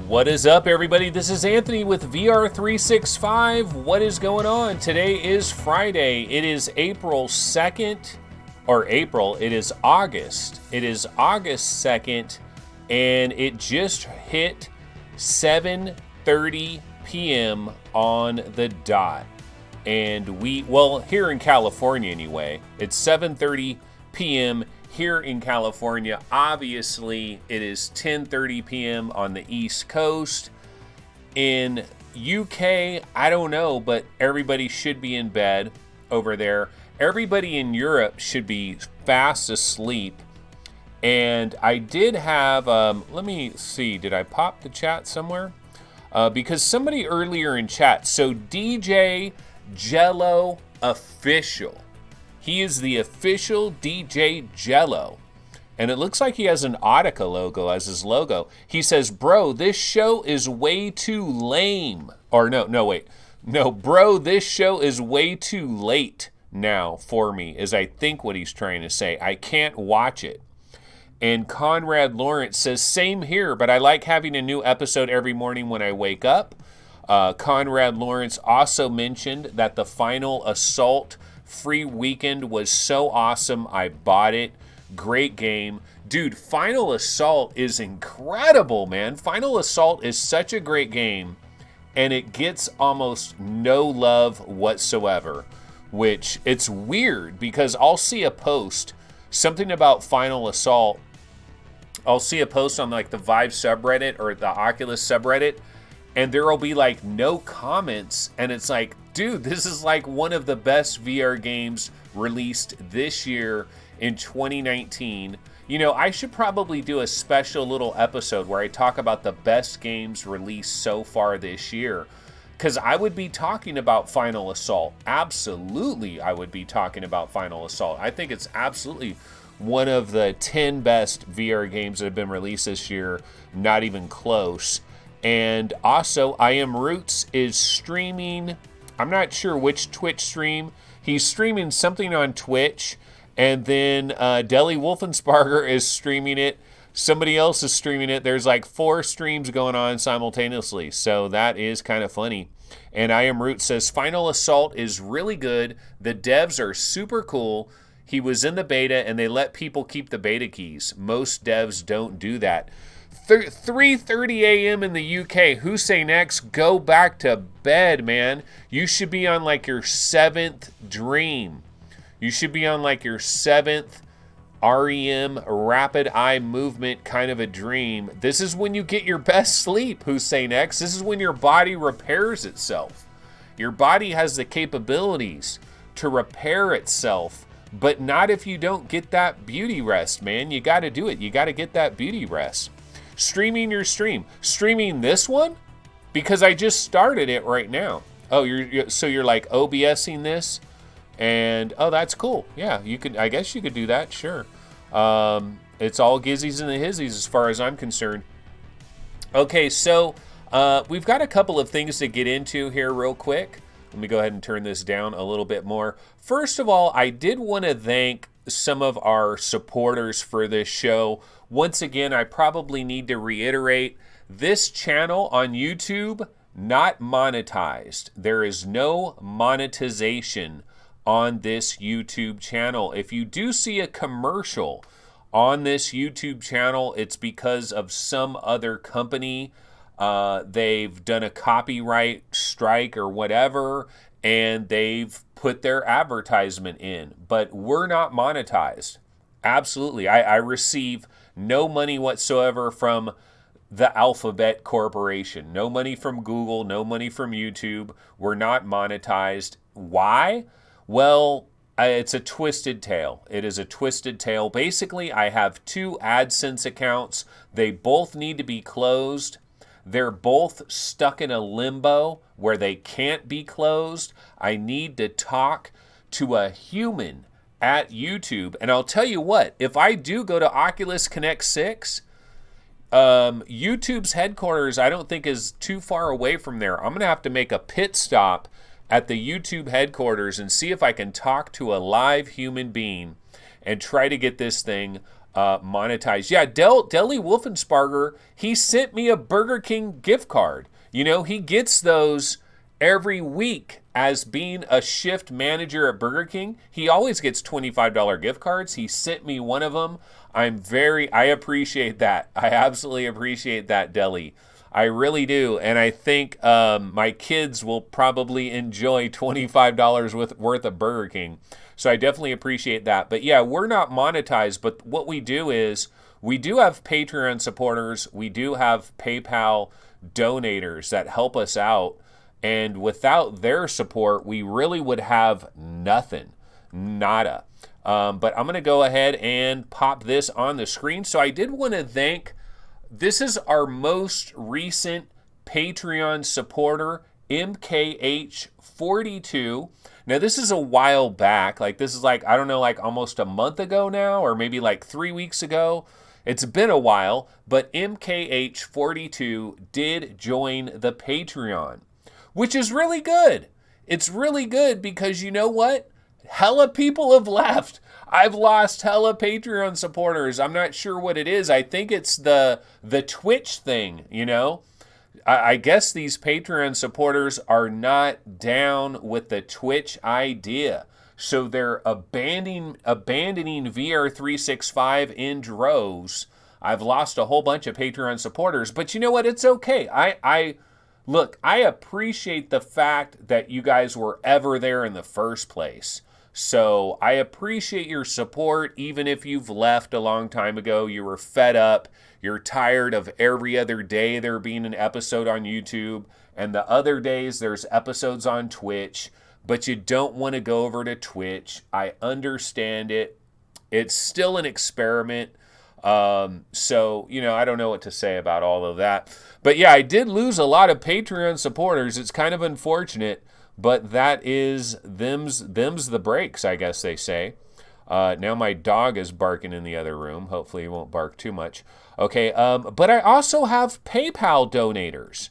What is up, everybody? This is Anthony with VR365. What is going on? Today is Friday. It is April 2nd, it is August. It is August 2nd, and it just hit 7:30 p.m. on the dot. And here in California anyway, it's 7:30 p.m. here in California. Obviously, it is 10:30 p.m. on the East Coast. In UK, I don't know, but everybody should be in bed over there. Everybody in Europe should be fast asleep. And I did have, let me see, did I pop the chat somewhere? Because somebody earlier in chat, so DJ Jello Official. He is the official DJ Jello. And it looks like he has an Audica logo as his logo. He says, bro, this show is way too lame. Or no, bro, this show is way too late now for me, is I think what he's trying to say. I can't watch it. And Conrad Lawrence says, same here, but I like having a new episode every morning when I wake up. Conrad Lawrence also mentioned that the Final Assault free weekend was so awesome. I bought it. Great game. Dude, Final Assault is incredible, man. Final Assault is such a great game, and it gets almost no love whatsoever, which it's weird because I'll see a post, something about Final Assault. I'll see a post on like the Vive subreddit or the Oculus subreddit, and there will be like no comments, and it's like, dude, this is like one of the best VR games released this year in 2019. You know, I should probably do a special little episode where I talk about the best games released so far this year, because I would be talking about Final Assault. Absolutely, I would be talking about Final Assault. I think it's absolutely one of the 10 best VR games that have been released this year, not even close. And also, I Am Roots is streaming, I'm not sure which Twitch stream. He's streaming something on Twitch, and then Deli Wolfensparger is streaming it. Somebody else is streaming it. There's like 4 streams going on simultaneously, so that is kind of funny. And I Am Roots says, Final Assault is really good. The devs are super cool. He was in the beta, and they let people keep the beta keys. Most devs don't do that. 3:30 a.m. in the UK. Hussein X, go back to bed, man. You should be on like your 7th dream. You should be on like your 7th REM, rapid eye movement kind of a dream. This is when you get your best sleep, Hussein X. This is when your body repairs itself. Your body has the capabilities to repair itself, but not if you don't get that beauty rest, man. You got to do it. You got to get that beauty rest. Streaming your stream. Streaming this one? Because I just started it right now. Oh, you're like OBSing this? And, oh, that's cool. Yeah, you could. I guess you could do that, sure. It's all gizzies and the hizzies as far as I'm concerned. Okay, so we've got a couple of things to get into here real quick. Let me go ahead and turn this down a little bit more. First of all, I did want to thank some of our supporters for this show. Once again, I probably need to reiterate, this channel on YouTube, not monetized. There is no monetization on this YouTube channel. If you do see a commercial on this YouTube channel, it's because of some other company. They've done a copyright strike or whatever, and they've put their advertisement in. But we're not monetized. Absolutely. I receive no money whatsoever from the Alphabet Corporation. No money from Google, no money from YouTube. We're not monetized. Why? Well, it's a twisted tale. It is a twisted tale. Basically, I have 2 AdSense accounts. They both need to be closed. They're both stuck in a limbo where they can't be closed. I need to talk to a human at YouTube. And I'll tell you what, if I do go to Oculus Connect 6, YouTube's headquarters I don't think is too far away from there. I'm going to have to make a pit stop at the YouTube headquarters and see if I can talk to a live human being and try to get this thing monetized. Yeah, Deli Wolfensparger, he sent me a Burger King gift card. You know, he gets those every week as being a shift manager at Burger King. He always gets $25 gift cards. He sent me one of them. I appreciate that. I absolutely appreciate that, Deli. I really do. And I think my kids will probably enjoy $25 worth of Burger King. So I definitely appreciate that. But yeah, we're not monetized. But what we do is we do have Patreon supporters. We do have PayPal donators that help us out. And without their support, we really would have nothing. Nada. But I'm going to go ahead and pop this on the screen. So I did want to thank, this is our most recent Patreon supporter, MKH42. Now, this is a while back. Like, this is like, I don't know, like almost a month ago now, or maybe like 3 weeks ago. It's been a while, but MKH42 did join the Patreon, which is really good. It's really good because you know what? Hella people have left. I've lost hella Patreon supporters. I'm not sure what it is. I think it's the Twitch thing, you know? I guess these Patreon supporters are not down with the Twitch idea. So they're abandoning VR365 in droves. I've lost a whole bunch of Patreon supporters, but you know what? It's okay. Look, I appreciate the fact that you guys were ever there in the first place. So I appreciate your support, even if you've left a long time ago. You were fed up. You're tired of every other day there being an episode on YouTube, and the other days there's episodes on Twitch, but you don't want to go over to Twitch. I understand it. It's still an experiment. So, you know, I don't know what to say about all of that. But yeah, I did lose a lot of Patreon supporters. It's kind of unfortunate, but that is them's the breaks, I guess they say. Now my dog is barking in the other room. Hopefully he won't bark too much. Okay, but I also have PayPal donators.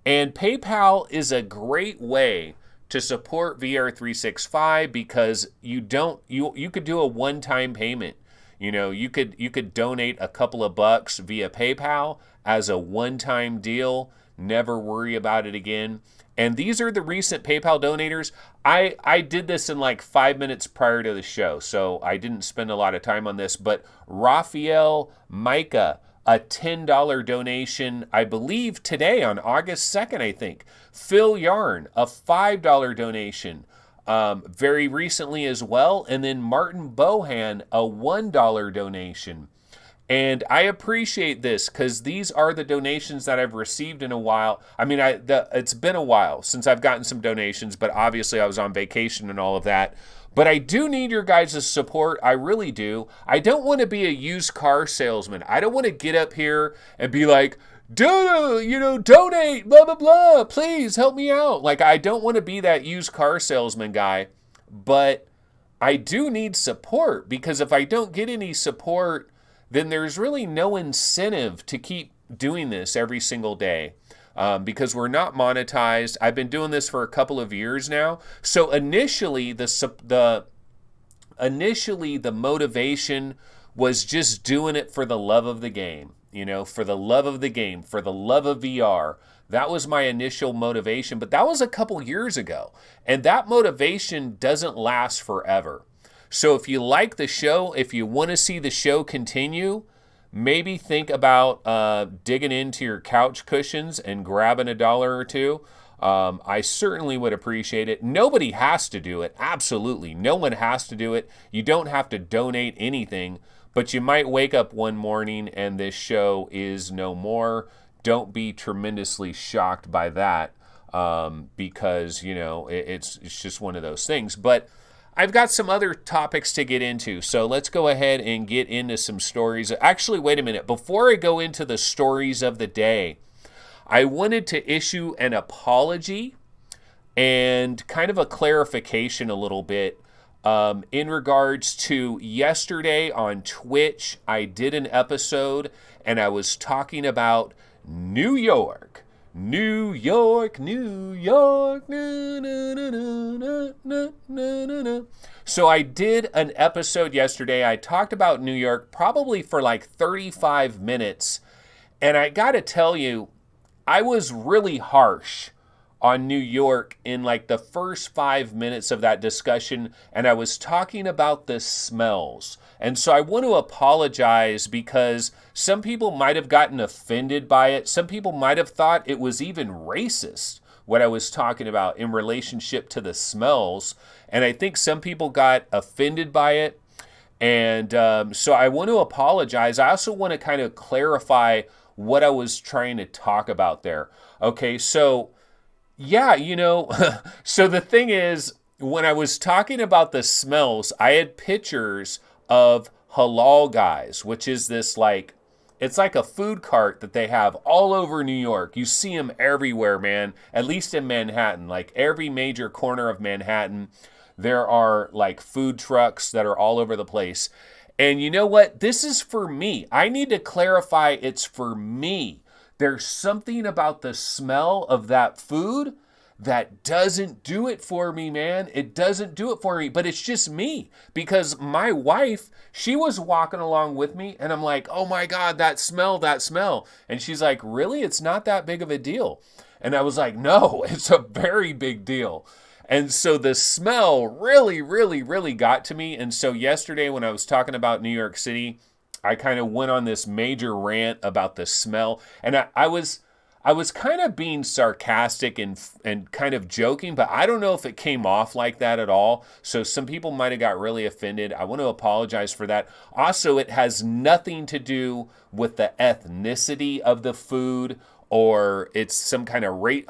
And PayPal is a great way to support VR365 because you could do a one-time payment. You know, you could donate a couple of bucks via PayPal as a one-time deal. Never worry about it again. And these are the recent PayPal donators. I did this in like 5 minutes prior to the show, so I didn't spend a lot of time on this. But Raphael Micah, a $10 donation, I believe today on August 2nd, I think. Phil Yarn, a $5 donation. Very recently as well. And then Martin Bohan, a $1 donation. And I appreciate this because these are the donations that I've received in a while. I mean, it's been a while since I've gotten some donations, but obviously I was on vacation and all of that. But I do need your guys' support. I really do. I don't want to be a used car salesman. I don't want to get up here and be like, donate, blah, blah, blah. Please help me out. Like, I don't want to be that used car salesman guy. But I do need support because if I don't get any support, then there's really no incentive to keep doing this every single day because we're not monetized. I've been doing this for a couple of years now. So initially, the motivation was just doing it for the love of the game, for the love of the game, for the love of VR. That was my initial motivation, but that was a couple years ago. And that motivation doesn't last forever. So if you like the show, if you want to see the show continue, maybe think about digging into your couch cushions and grabbing $1 or $2. I certainly would appreciate it. Nobody has to do it. Absolutely. No one has to do it. You don't have to donate anything, but you might wake up one morning and this show is no more. Don't be tremendously shocked by that because, it's just one of those things. But I've got some other topics to get into, so let's go ahead and get into some stories. Actually, wait a minute. Before I go into the stories of the day, I wanted to issue an apology and kind of a clarification a little bit in regards to yesterday on Twitch. I did an episode, and I was talking about New York. New York, New York, na, na, na, na, na, na, na, na. So I did an episode yesterday. I talked about New York probably for like 35 minutes. And I got to tell you, I was really harsh on New York in like the first 5 minutes of that discussion, and I was talking about the smells. And so I want to apologize because some people might have gotten offended by it. Some people might have thought it was even racist, what I was talking about in relationship to the smells. And I think some people got offended by it. And so I want to apologize. I also want to kind of clarify what I was trying to talk about there. Okay, so yeah, so the thing is, when I was talking about the smells, I had pictures of halal guys, which is this like, it's like a food cart that they have all over New York. You see them everywhere, man, at least in Manhattan. Like every major corner of Manhattan, there are like food trucks that are all over the place. And you know what? This is for me. I need to clarify it's for me. There's something about the smell of that food that doesn't do it for me, man. It doesn't do it for me, but it's just me. Because my wife, she was walking along with me, and I'm like, oh my God, that smell, that smell. And she's like, really? It's not that big of a deal. And I was like, no, it's a very big deal. And so the smell really, really, really got to me. And so yesterday when I was talking about New York City, I kind of went on this major rant about the smell. And I was kind of being sarcastic and kind of joking, but I don't know if it came off like that at all. So some people might have got really offended. I want to apologize for that. Also, it has nothing to do with the ethnicity of the food, or it's some kind of race.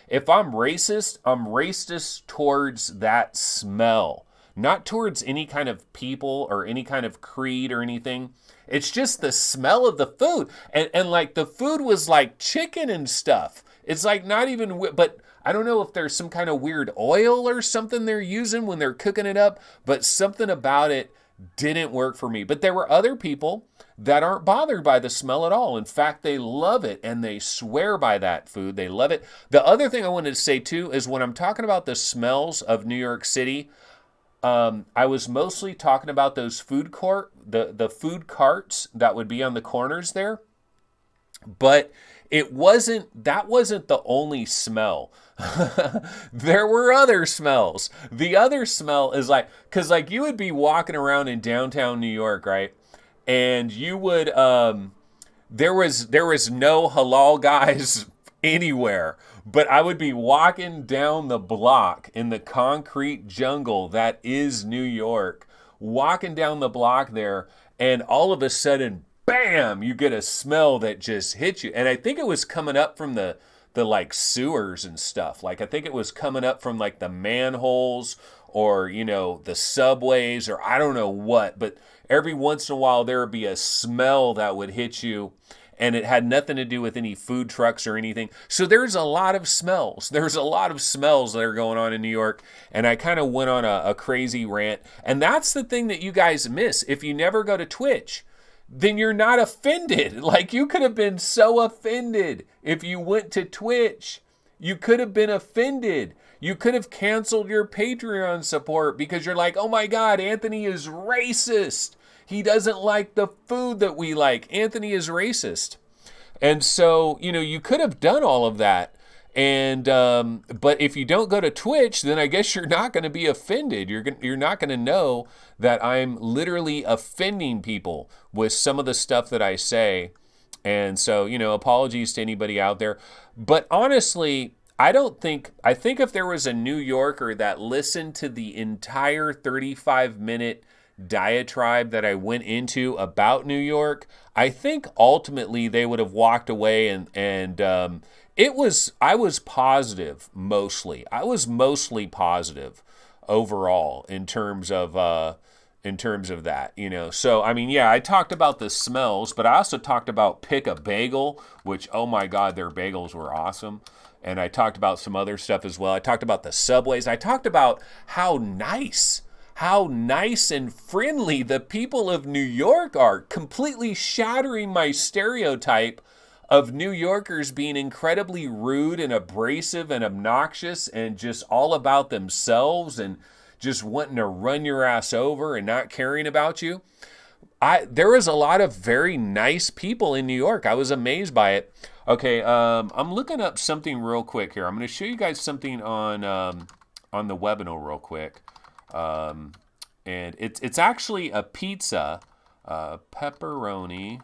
If I'm racist, I'm racist towards that smell, not towards any kind of people or any kind of creed or anything. It's just the smell of the food. And like the food was like chicken and stuff. It's like not even, but I don't know if there's some kind of weird oil or something they're using when they're cooking it up, but something about it didn't work for me. But there were other people that aren't bothered by the smell at all. In fact, they love it and they swear by that food. They love it. The other thing I wanted to say too is when I'm talking about the smells of New York City, I was mostly talking about those the food carts that would be on the corners there. But that wasn't the only smell. There were other smells. The other smell is like, because like you would be walking around in downtown New York, right? And you would, there was no halal guys anywhere, but I would be walking down the block in the concrete jungle that is New York, walking down the block there, and all of a sudden, bam, you get a smell that just hits you. And I think it was coming up from the like sewers and stuff. Like I think it was coming up from like the manholes or, the subways or I don't know what, but every once in a while there would be a smell that would hit you. And it had nothing to do with any food trucks or anything. So there's a lot of smells. There's a lot of smells that are going on in New York. And I kind of went on a crazy rant. And that's the thing that you guys miss. If you never go to Twitch, then you're not offended. Like you could have been so offended if you went to Twitch. You could have been offended. You could have canceled your Patreon support because you're like, oh my God, Anthony is racist. He doesn't like the food that we like. Anthony is racist. And so, you could have done all of that. And, but if you don't go to Twitch, then I guess you're not going to be offended. You're not going to know that I'm literally offending people with some of the stuff that I say. And so, apologies to anybody out there. But honestly, I think if there was a New Yorker that listened to the entire 35-minute diatribe that I went into about New York, I think ultimately they would have walked away and I was positive mostly. I was mostly positive overall in terms of that, So, I mean, yeah, I talked about the smells, but I also talked about Pick a Bagel, which, oh my God, their bagels were awesome. And I talked about some other stuff as well. I talked about the subways. I talked about how nice and friendly the people of New York are, completely shattering my stereotype of New Yorkers being incredibly rude and abrasive and obnoxious and just all about themselves and just wanting to run your ass over and not caring about you. There was a lot of very nice people in New York. I was amazed by it. Okay, I'm looking up something real quick here. I'm going to show you guys something on the webinar real quick. And it's actually a pizza, pepperoni.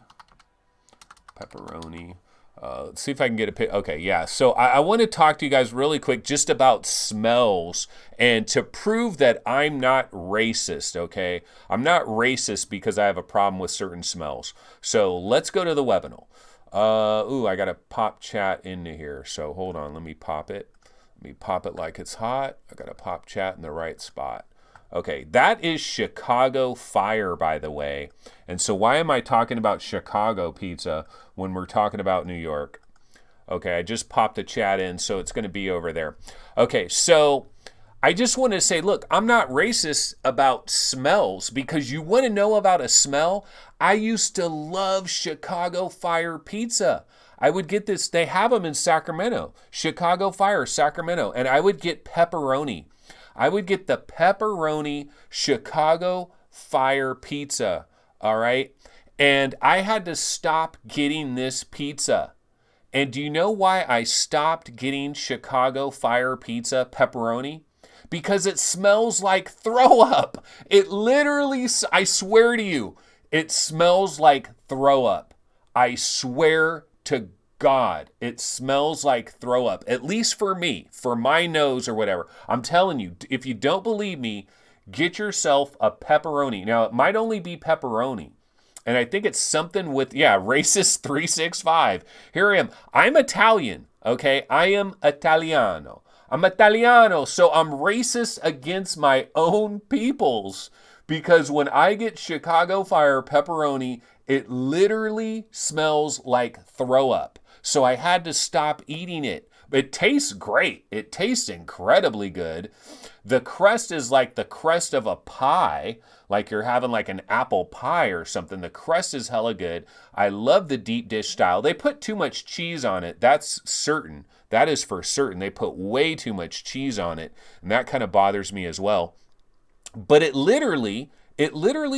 Let's see if I can get a pic. Okay, yeah. So I want to talk to you guys really quick just about smells and to prove that I'm not racist, okay? I'm not racist because I have a problem with certain smells. So let's go to the webinar. I got to pop chat into here. So hold on. Let me pop it. Let me pop it like it's hot. I got to pop chat in the right spot. Okay, that is Chicago Fire, by the way. And so why am I talking about Chicago pizza when we're talking about New York? Okay, I just popped the chat in, so it's going to be over there. Okay, so I just want to say, look, I'm not racist about smells because you want to know about a smell? I used to love Chicago Fire pizza. I would get this, they have them in Sacramento, Chicago Fire, Sacramento, and I would get pepperoni. I would get the pepperoni Chicago Fire pizza, all right? And I had to stop getting this pizza. And do you know why I stopped getting Chicago Fire pizza pepperoni? Because it smells like throw up. It literally, I swear to you, it smells like throw up. I swear to God, it smells like throw up, at least for me, for my nose or whatever. I'm telling you, if you don't believe me, get yourself a pepperoni. Now, it might only be pepperoni. And I think it's something with, racist 365. Here I am. I'm Italian, okay? I am Italiano. I'm Italiano, so I'm racist against my own peoples. Because when I get Chicago Fire pepperoni, it literally smells like throw up. So I had to stop eating it. It tastes great. It tastes incredibly good. The crust is like the crust of a pie, like you're having like an apple pie or something. The crust is hella good. I love the deep dish style. They put too much cheese on it. That's certain. That is for certain. They put way too much cheese on it, and that kind of bothers me as well. But it literally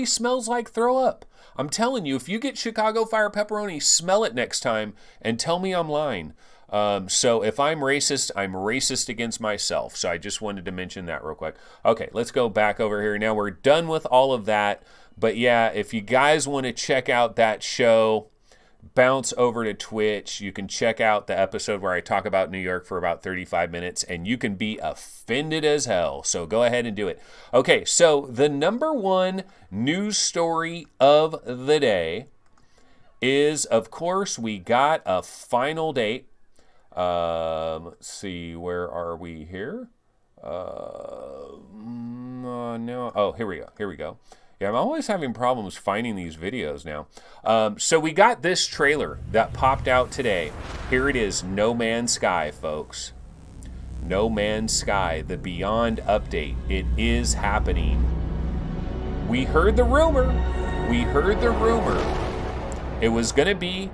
smells like throw up. I'm telling you, if you get Chicago Fire pepperoni, smell it next time and tell me I'm lying. So if I'm racist against myself. So I just wanted to mention that real quick. Okay, let's go back over here. Now we're done with all of that. But yeah, if you guys want to check out that show, bounce over to Twitch. You can check out the episode where I talk about New York for about 35 minutes, and you can be offended as hell. So go ahead and do it. Okay, so the number one news story of the day is, of course, we got a final date. Let's see, where are we here? No. Oh, here we go. Yeah, I'm always having problems finding these videos now. So we got this trailer that popped out today. Here it is, No Man's Sky, folks. No Man's Sky, the Beyond update. It is happening. We heard the rumor. It was going to be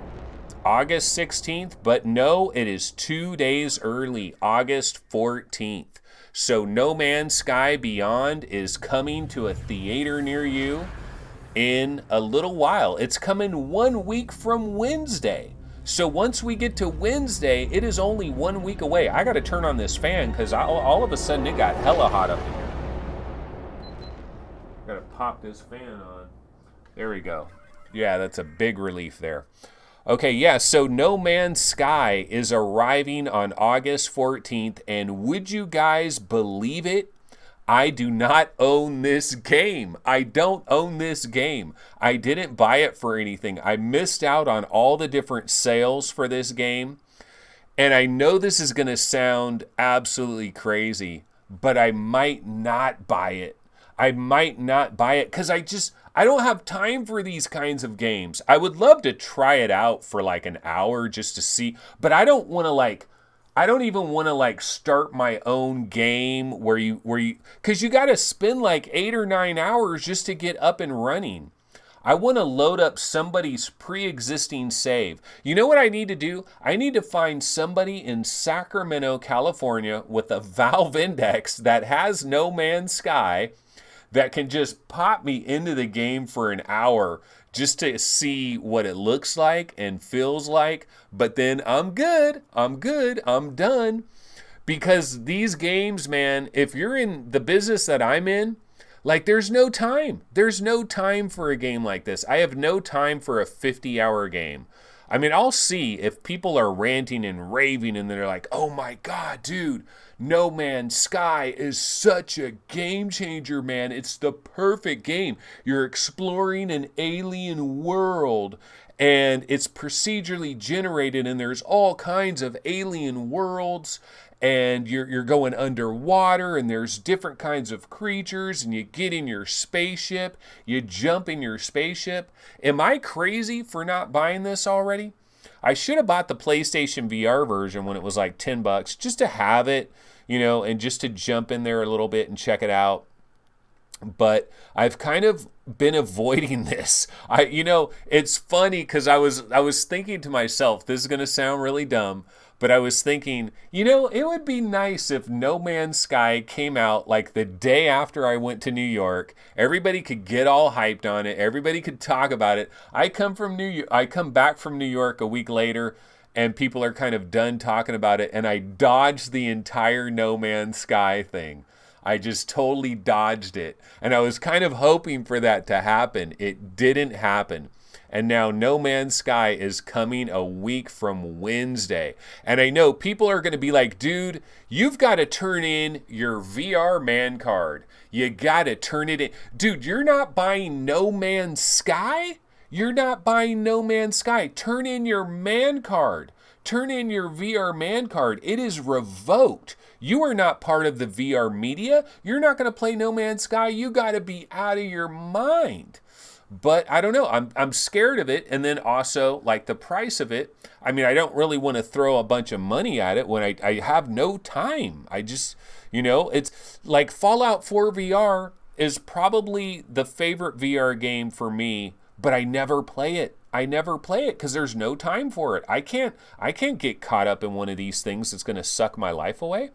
August 16th, but no, it is 2 days early, August 14th. So No Man's Sky Beyond is coming to a theater near you in a little while. It's coming 1 week from Wednesday. So once we get to Wednesday, it is only 1 week away. I got to turn on this fan because all of a sudden it got hella hot up in here. Got to pop this fan on. There we go. Yeah, that's a big relief there. Okay, yeah, so No Man's Sky is arriving on August 14th, and would you guys believe it? I do not own this game. I don't own this game. I didn't buy it for anything. I missed out on all the different sales for this game, and I know this is going to sound absolutely crazy, but I might not buy it. Because I don't have time for these kinds of games. I would love to try it out for like an hour just to see, but I don't even want to start my own game where you, cause you got to spend like 8 or 9 hours just to get up and running. I want to load up somebody's pre-existing save. You know what I need to do? I need to find somebody in Sacramento, California with a Valve Index that has No Man's Sky that can just pop me into the game for an hour just to see what it looks like and feels like. But then I'm good. I'm done. Because these games, man, if you're in the business that I'm in, like, there's no time. There's no time for a game like this. I have no time for a 50-hour game. I mean, I'll see if people are ranting and raving and they're like, oh my God, dude, No Man's Sky is such a game changer, man. It's the perfect game. You're exploring an alien world and it's procedurally generated and there's all kinds of alien worlds and you're going underwater and there's different kinds of creatures and you get in your spaceship, you jump in your spaceship. Am I crazy for not buying this already? I should have bought the PlayStation VR version when it was like $10 just to have it, you know, and just to jump in there a little bit and check it out. But I've kind of been avoiding this. It's funny because I was thinking to myself, this is going to sound really dumb, but I was thinking, it would be nice if No Man's Sky came out like the day after I went to New York. Everybody could get all hyped on it. Everybody could talk about it. I come back from New York a week later and people are kind of done talking about it and I dodged the entire No Man's Sky thing. I just totally dodged it. And I was kind of hoping for that to happen. It didn't happen. And now No Man's Sky is coming a week from Wednesday. And I know people are going to be like, dude, you've got to turn in your VR man card. You got to turn it in. Dude, you're not buying No Man's Sky? You're not buying No Man's Sky. Turn in your man card. Turn in your VR man card. It is revoked. You are not part of the VR media. You're not going to play No Man's Sky. You got to be out of your mind. But I don't know. I'm scared of it. And then also, like, the price of it. I mean, I don't really want to throw a bunch of money at it when I have no time. I just, it's like Fallout 4 VR is probably the favorite VR game for me, but I never play it. I never play it because there's no time for it. I can't get caught up in one of these things that's going to suck my life away.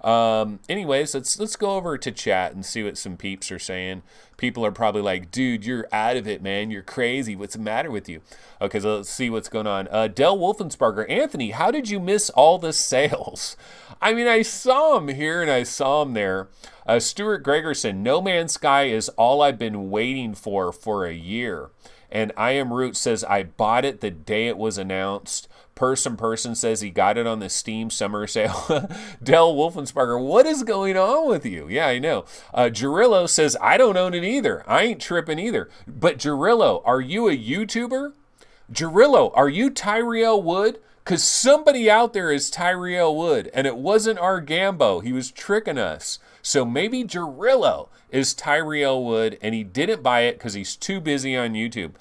Anyways, let's go over to chat and see what some peeps are saying. People are probably like, dude, you're out of it, man. You're crazy. What's the matter with you? Okay, so let's see what's going on. Del Wolfensparger, Anthony, how did you miss all the sales? I mean, I saw him here and I saw him there. Stuart Gregerson, No Man's Sky is all I've been waiting for a year. And I Am Root says, I bought it the day it was announced. Person says he got it on the Steam summer sale. Del Wolfensparger, what is going on with you? Yeah, I know. Jarillo says, I don't own it either. I ain't tripping either. But Jarillo, are you a YouTuber? Jarillo, are you Tyriel Wood? Because somebody out there is Tyriel Wood, and it wasn't our Gambo. He was tricking us. So maybe Jarillo is Tyriel Wood, and he didn't buy it because he's too busy on YouTube.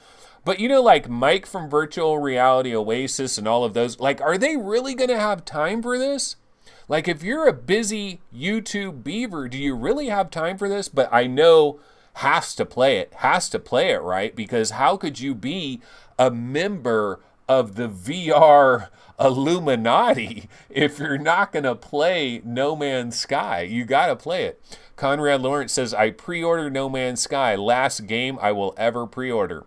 But like Mike from Virtual Reality Oasis and all of those, like, are they really going to have time for this? Like, if you're a busy YouTube beaver, do you really have time for this? But I know has to play it, right? Because how could you be a member of the VR Illuminati if you're not going to play No Man's Sky? You got to play it. Conrad Lawrence says, I pre-ordered No Man's Sky. Last game I will ever pre-order.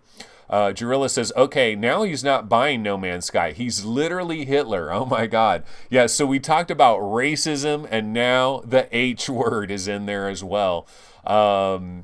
Jarilla says, okay, now he's not buying No Man's Sky. He's literally Hitler. Oh my God. Yeah, so we talked about racism and now the H word is in there as well. And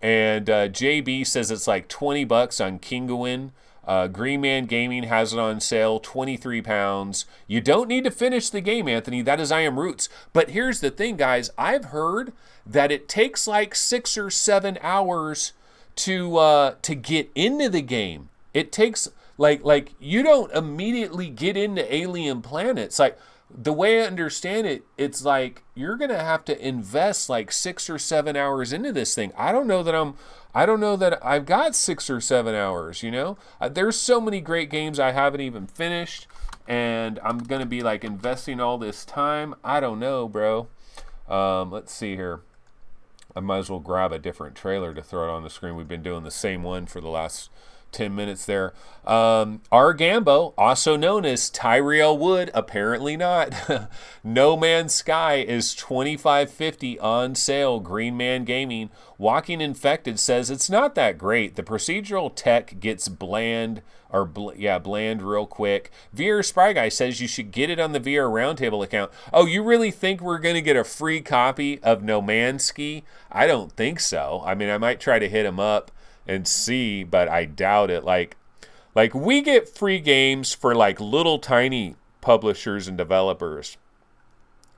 JB says it's like $20 on Kinguin. Green Man Gaming has it on sale, £23. You don't need to finish the game, Anthony. That is I Am Roots. But here's the thing, guys. I've heard that it takes like 6 or 7 hours to get into the game. It takes like you don't immediately get into alien planets. Like, the way I understand it, it's like you're gonna have to invest like 6 or 7 hours into this thing. I don't know that I've got 6 or 7 hours, There's so many great games I haven't even finished, and I'm going to be like investing all this time. I don't know, bro. Let's see here. I might as well grab a different trailer to throw it on the screen. We've been doing the same one for the last 10 minutes there. R. Gambo, also known as Tyrell Wood, apparently not. No Man's Sky is $25.50 on sale. Green Man Gaming. Walking Infected says it's not that great. The procedural tech gets bland real quick. VR Spry Guy says you should get it on the VR Roundtable account. Oh, you really think we're going to get a free copy of No Man's Sky? I don't think so. I mean, I might try to hit him up and see, but I doubt it. Like we get free games for like little tiny publishers and developers.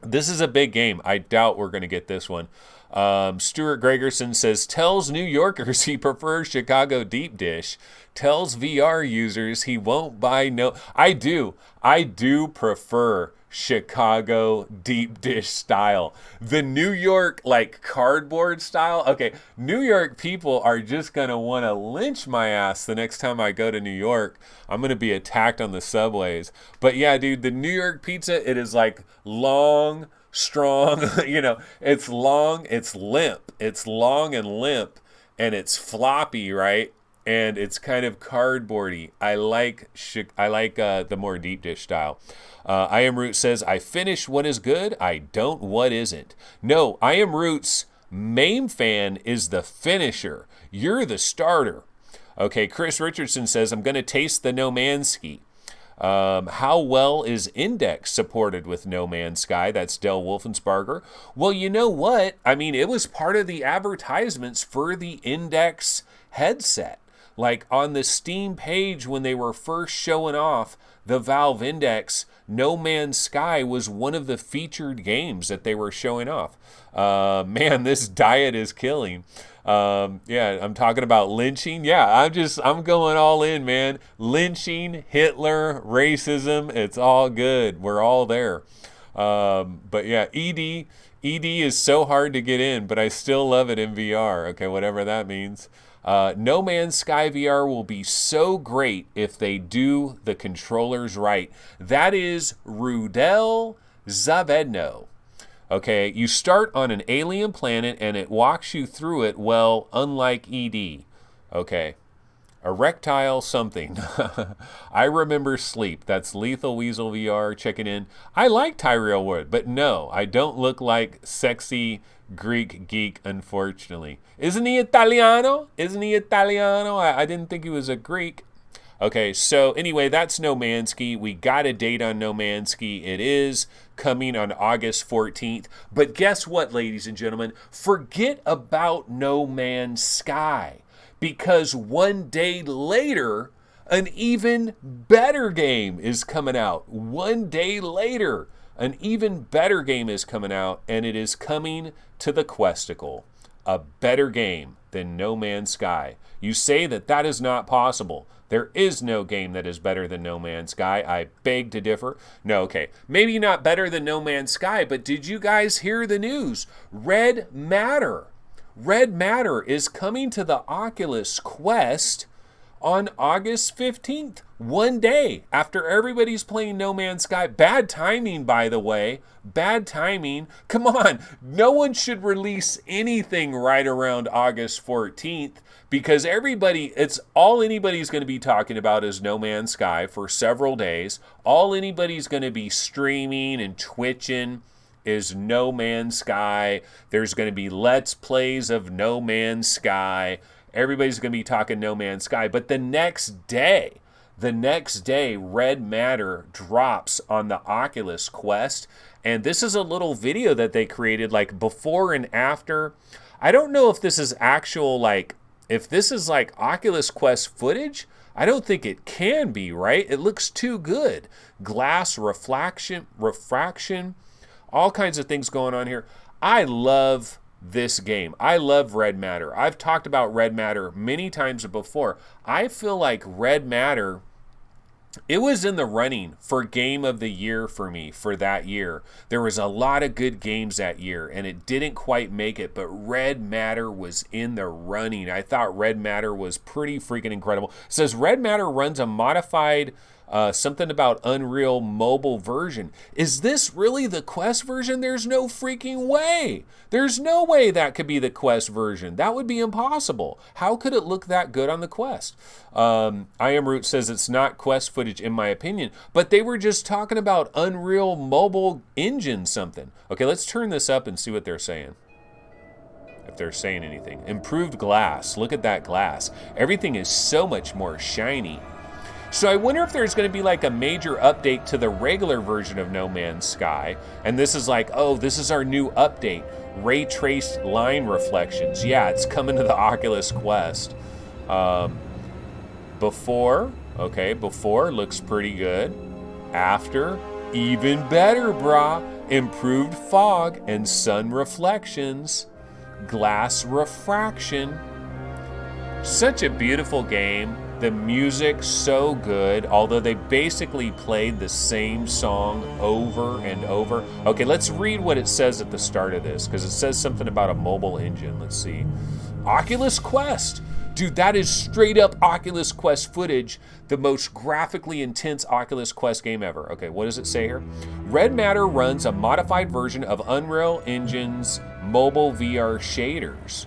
This is a big game. I doubt we're going to get this one. Stuart Gregerson says, tells New Yorkers he prefers Chicago deep dish. Tells VR users he won't buy no... I do prefer Chicago deep dish style. The New York, like, cardboard style. Okay, New York people are just going to want to lynch my ass the next time I go to New York. I'm going to be attacked on the subways. But yeah, dude, the New York pizza, it is like long, strong, it's long, it's limp. It's long and limp, and it's floppy, right? And it's kind of cardboardy. I like the more deep dish style. I Am Root says, I finish what is good, I don't what isn't. No, I Am Root's main fan is the finisher. You're the starter. Okay, Chris Richardson says, I'm going to taste the No Man's Sky. How well is Index supported with No Man's Sky? That's Del Wolfensparger. Well, you know what? I mean, it was part of the advertisements for the Index headset. Like on the Steam page when they were first showing off the Valve Index, No Man's Sky was one of the featured games that they were showing off. Man, this diet is killing. Yeah, I'm talking about lynching. Yeah, I'm going all in, man. Lynching, Hitler, racism, it's all good. We're all there. But yeah, ED is so hard to get in, but I still love it in VR. Okay, whatever that means. No Man's Sky VR will be so great if they do the controllers right. That is Rudel Zavedno. Okay, you start on an alien planet and it walks you through it, well, unlike ED. Okay, erectile something. I remember Sleep. That's Lethal Weasel VR checking in. I like Tyrell Wood, but no, I don't look like sexy Greek geek, unfortunately. Isn't he Italiano? I didn't think he was a Greek. Okay, so anyway, that's No Man's Sky. We got a date on No Man's Sky. It is coming on August 14th. But guess what, ladies and gentlemen? Forget about No Man's Sky. Because one day later, an even better game is coming out. One day later, an even better game is coming out, and it is coming to the Questicle. A better game than No Man's Sky. You say that is not possible. There is no game that is better than No Man's Sky. I beg to differ. No, okay. Maybe not better than No Man's Sky, but did you guys hear the news? Red Matter is coming to the Oculus Quest on August 15th, one day after everybody's playing No Man's Sky. Bad timing, by the way. Bad timing. Come on. No one should release anything right around August 14th because it's all anybody's going to be talking about is No Man's Sky for several days. All anybody's going to be streaming and twitching is No Man's Sky. There's going to be Let's Plays of No Man's Sky. Everybody's going to be talking No Man's Sky. But the next day, Red Matter drops on the Oculus Quest. And this is a little video that they created, like before and after. I don't know if this is if this is like Oculus Quest footage. I don't think it can be, right? It looks too good. Glass refraction, all kinds of things going on here. I love this game. I love Red Matter. I've talked about Red Matter many times before. I feel like Red Matter, it was in the running for Game of the Year for me for that year. There was a lot of good games that year, and it didn't quite make it, but Red Matter was in the running. I thought Red Matter was pretty freaking incredible. It says Red Matter runs a modified Something about Unreal mobile version. Is this really the Quest version? There's no freaking way. There's no way that could be the Quest version. That would be impossible. How could it look that good on the Quest? I Am Root says it's not Quest footage in my opinion, but they were just talking about Unreal mobile engine something. Okay, let's turn this up and see what they're saying. If they're saying anything. Improved glass. Look at that glass. Everything is so much more shiny. So I wonder if there's going to be like a major update to the regular version of No Man's Sky. And this is like, oh, this is our new update. Ray traced line reflections. Yeah, it's coming to the Oculus Quest. Before looks pretty good. After, even better, brah. Improved fog and sun reflections. Glass refraction. Such a beautiful game. The music so good, although they basically played the same song over and over. Okay, let's read what it says at the start of this, because it says something about a mobile engine. Let's see. Oculus Quest. Dude, that is straight up Oculus Quest footage. The most graphically intense Oculus Quest game ever. Okay, what does it say here? Red Matter runs a modified version of Unreal Engine's mobile VR shaders.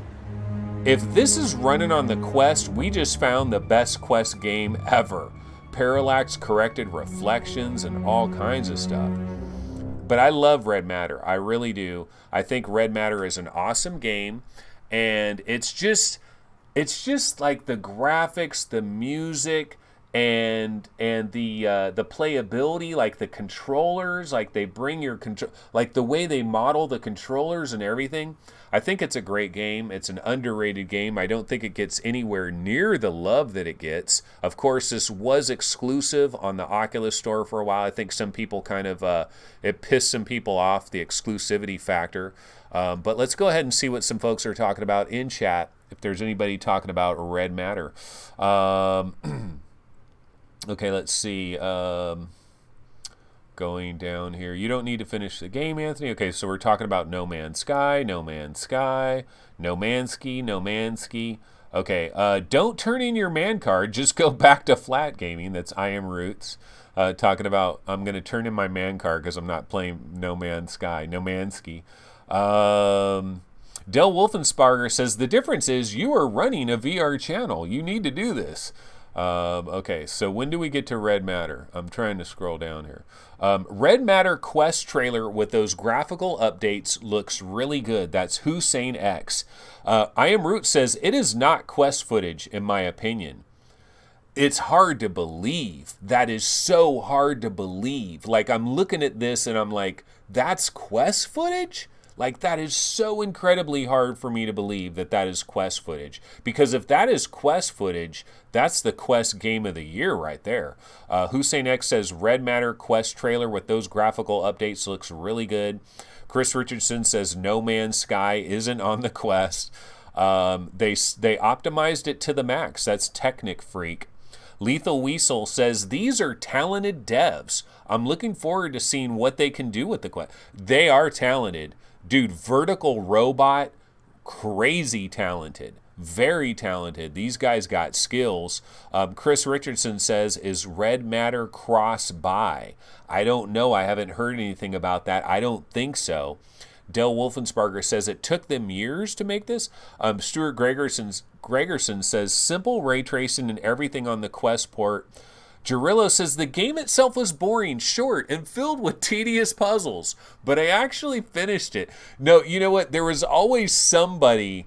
If this is running on the Quest, we just found the best Quest game ever. Parallax corrected reflections and all kinds of stuff. But I love Red Matter. I really do. I think Red Matter is an awesome game. And it's just like the graphics, the music, and the playability, like the controllers, like they bring your control, like the way they model the controllers and everything. I think it's a great game. It's an underrated game. I don't think it gets anywhere near the love that it gets. Of course, this was exclusive on the Oculus Store for a while. I think some people kind of, it pissed some people off, the exclusivity factor. But let's go ahead and see what some folks are talking about in chat, if there's anybody talking about Red Matter. Okay, let's see. Going down here. You don't need to finish the game, Anthony. Okay, so we're talking about No Man's Sky, No Man's Sky, No Mansky, No Mansky. Okay, don't turn in your man card. Just go back to flat gaming. That's I Am Roots. Talking about, I'm going to turn in my man card because I'm not playing No Man's Sky, No Mansky. Del Wolfensparger says, the difference is you are running a VR channel. You need to do this. Okay, so when do we get to Red Matter? I'm trying to scroll down here. Red Matter Quest trailer with those graphical updates looks really good. That's Hussein X. I Am Root says, it is not Quest footage, in my opinion. It's hard to believe. That is so hard to believe. Like, I'm looking at this and I'm like, that's Quest footage? Like, that is so incredibly hard for me to believe that that is Quest footage. Because if that is Quest footage, that's the Quest game of the year right there. Hussein X says, Red Matter Quest trailer with those graphical updates looks really good. Chris Richardson says, No Man's Sky isn't on the Quest. They optimized it to the max. That's Technic Freak. Lethal Weasel says, these are talented devs. I'm looking forward to seeing what they can do with the Quest. They are talented. Dude, Vertical Robot, crazy talented. Very talented. These guys got skills. Chris Richardson says, is Red Matter cross-buy? I don't know. I haven't heard anything about that. I don't think so. Del Wolfensparger says, it took them years to make this. Stuart Gregerson says, simple ray tracing and everything on the Quest port. Gerillo says, the game itself was boring, short, and filled with tedious puzzles, but I actually finished it. No, you know what? There was always somebody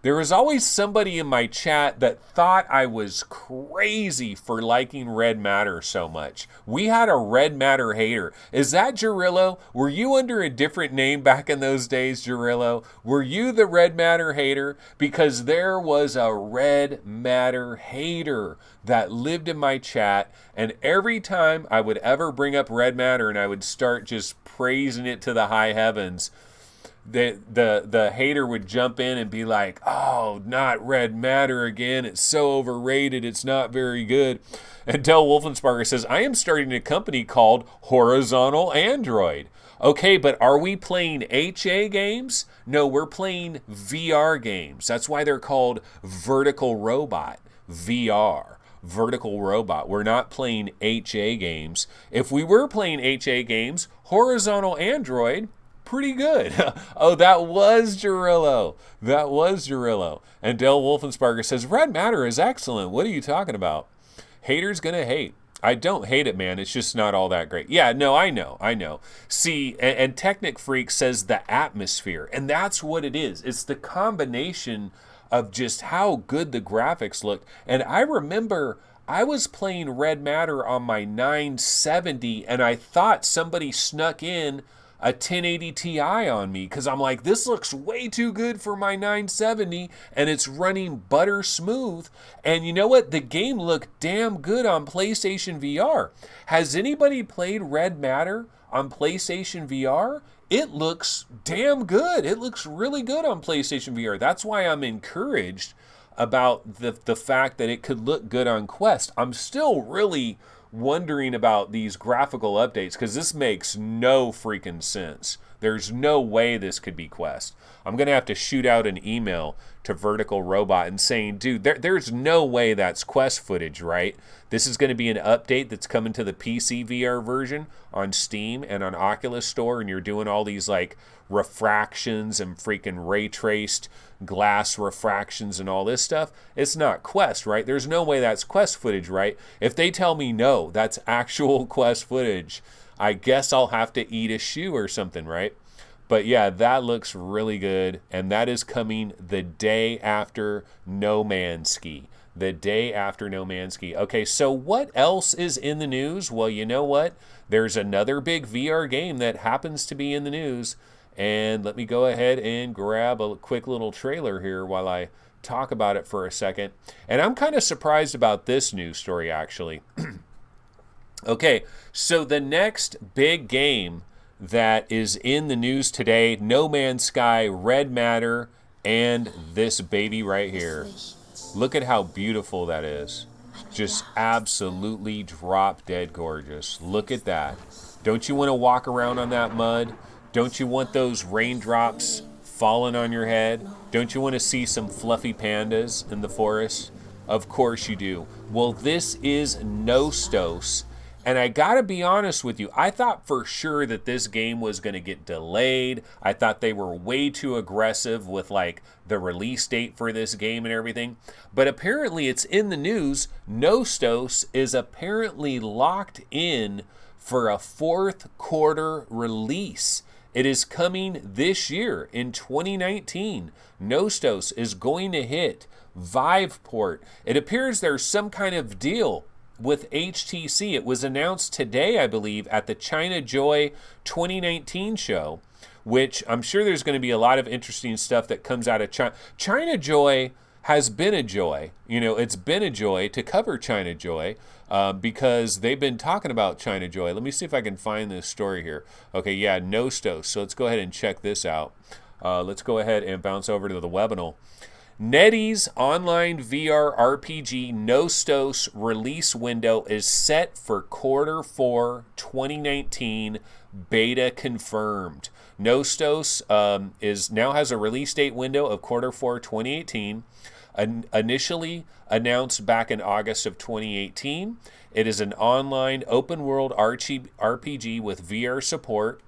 in my chat that thought I was crazy for liking Red Matter so much. We had a Red Matter hater. Is that Gerillo? Were you under a different name back in those days, Gerillo? Were you the Red Matter hater? Because there was a Red Matter hater that lived in my chat, and every time I would ever bring up Red Matter and I would start just praising it to the high heavens, the hater would jump in and be like, oh, not Red Matter again. It's so overrated. It's not very good. And Del Wolfensparger says, I am starting a company called Horizontal Android. Okay, but are we playing HA games? No, we're playing VR games. That's why they're called Vertical Robot, VR. Vertical Robot. We're not playing HA games. If we were playing HA games, horizontal Android, pretty good. Oh, that was Gerillo. That was Gerillo. And Del Wolfensparger says, Red Matter is excellent. What are you talking about? Haters gonna hate. I don't hate it, man. It's just not all that great. Yeah, no, I know. See, and Technic Freak says the atmosphere, and that's what it is. It's the combination of just how good the graphics looked. And I remember I was playing Red Matter on my 970, and I thought somebody snuck in a 1080 Ti on me because I'm like, this looks way too good for my 970, and it's running butter smooth. And you know what? The game looked damn good on PlayStation VR. Has anybody played Red Matter on PlayStation VR? It looks damn good. It looks really good on PlayStation VR. That's why I'm encouraged about the fact that it could look good on Quest. I'm still really wondering about these graphical updates because this makes no freaking sense. There's no way this could be Quest. I'm going to have to shoot out an email to Vertical Robot and saying, dude, there's no way that's Quest footage, right? This is going to be an update that's coming to the PC VR version on Steam and on Oculus Store, and you're doing all these like refractions and freaking ray traced glass refractions and all this stuff. It's not Quest, right? There's no way that's Quest footage, right? If they tell me no, that's actual Quest footage, I guess I'll have to eat a shoe or something, right? But yeah, that looks really good, and that is coming the day after No Man's Ski. The day after No Man's Ski. Okay, so what else is in the news? Well, you know what? There's another big VR game that happens to be in the news, and let me go ahead and grab a quick little trailer here while I talk about it for a second. And I'm kind of surprised about this news story, actually. Okay, so the next big game that is in the news today, No Man's Sky, Red Matter, and this baby right here. Look at how beautiful that is. Just absolutely drop dead gorgeous. Look at that. Don't you want to walk around on that mud? Don't you want those raindrops falling on your head? Don't you want to see some fluffy pandas in the forest? Of course you do. Well, this is Nostos. And I gotta be honest with you, I thought for sure that this game was gonna get delayed. I thought they were way too aggressive with like the release date for this game and everything. But apparently it's in the news. Nostos is apparently locked in for a fourth quarter release. It is coming this year in 2019. Nostos is going to hit Viveport. It appears there's some kind of deal with HTC. It was announced today, I believe, at the China Joy 2019 show, which I'm sure there's going to be a lot of interesting stuff that comes out of China. China Joy has been a joy. You know, it's been a joy to cover China Joy because they've been talking about China Joy. Let me see if I can find this story here. Okay, yeah, Nostos. So let's go ahead and check this out. Let's go ahead and bounce over to the webinar. NetEase online VR RPG Nostos release window is set for Q4 2019, beta confirmed. Nostos now has a release date window of Q4 2018, initially announced back in August of 2018. It is an online open world RPG with VR support.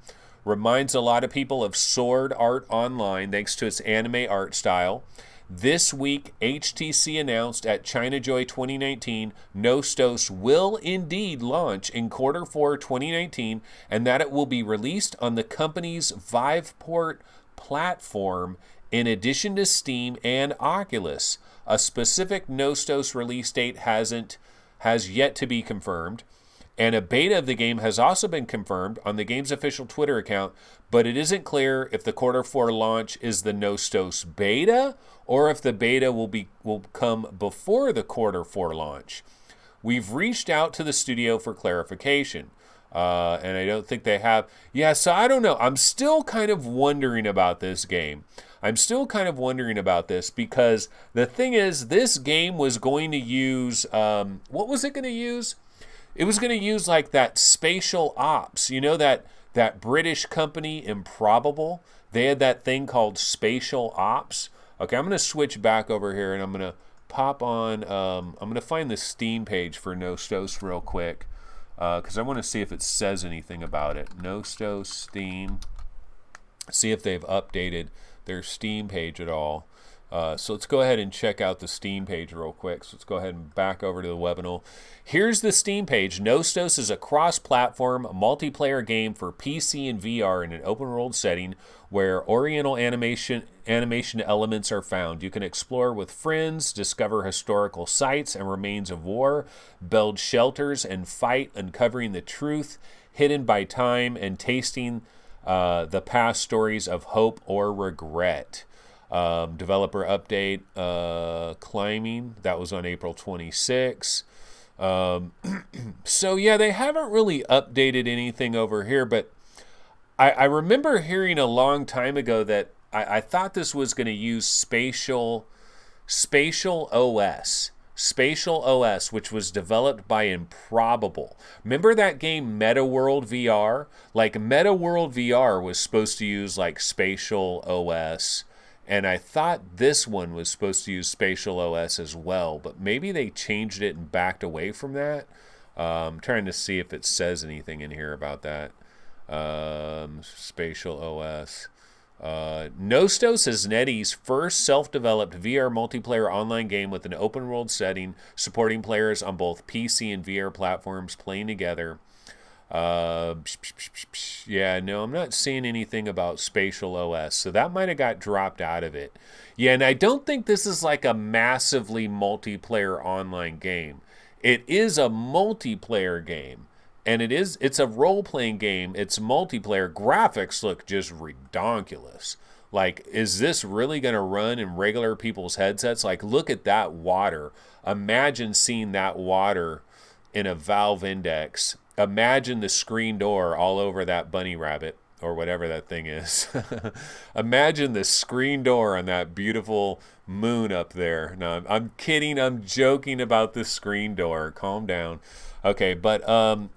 Reminds a lot of people of Sword Art Online thanks to its anime art style. This week, HTC announced at China Joy 2019, Nostos will indeed launch in Q4 2019, and that it will be released on the company's Viveport platform in addition to Steam and Oculus. A specific Nostos release date has yet to be confirmed. And a beta of the game has also been confirmed on the game's official Twitter account, but it isn't clear if the Q4 launch is the Nostos beta or if the beta will come before the Q4 launch. We've reached out to the studio for clarification, and I don't think they have. Yeah, so I don't know. I'm still kind of wondering about this game. Because the thing is, this game was going to use, what was it going to use? It was going to use like that Spatial Ops, you know, that British company Improbable. They had that thing called Spatial Ops. Okay, I'm going to switch back over here and I'm going to pop on, I'm going to find the Steam page for Nostos real quick, because I want to see if it says anything about it. Nostos Steam. See if they've updated their Steam page at all. So let's go ahead and check out the Steam page real quick. So let's go ahead and back over to the webinar. Here's the Steam page. Nostos is a cross-platform multiplayer game for PC and VR in an open-world setting where Oriental animation elements are found. You can explore with friends, discover historical sites and remains of war, build shelters, and fight, uncovering the truth hidden by time and tasting the past stories of hope or regret. Developer update, climbing, that was on April 26. So yeah, they haven't really updated anything over here, but I remember hearing a long time ago that I thought this was going to use spatial OS. Spatial OS, which was developed by Improbable. Remember that game Meta World VR? Like Meta World VR was supposed to use like spatial OS, and I thought this one was supposed to use spatial OS as well, but maybe they changed it and backed away from that. I'm trying to see if it says anything in here about that. Spatial OS. Nostos is NetEase's first self-developed VR multiplayer online game with an open-world setting, supporting players on both PC and VR platforms playing together. Yeah, no, I'm not seeing anything about spatial OS, so that might have got dropped out of it. Yeah, and I don't think this is like a massively multiplayer online game. It is a multiplayer game. And it's a role-playing game. It's multiplayer. Graphics look just redonkulous. Like, is this really going to run in regular people's headsets? Like, look at that water. Imagine seeing that water in a Valve Index. Imagine the screen door all over that bunny rabbit, or whatever that thing is. Imagine the screen door on that beautiful moon up there. No, I'm kidding. I'm joking about the screen door. Calm down. Okay, but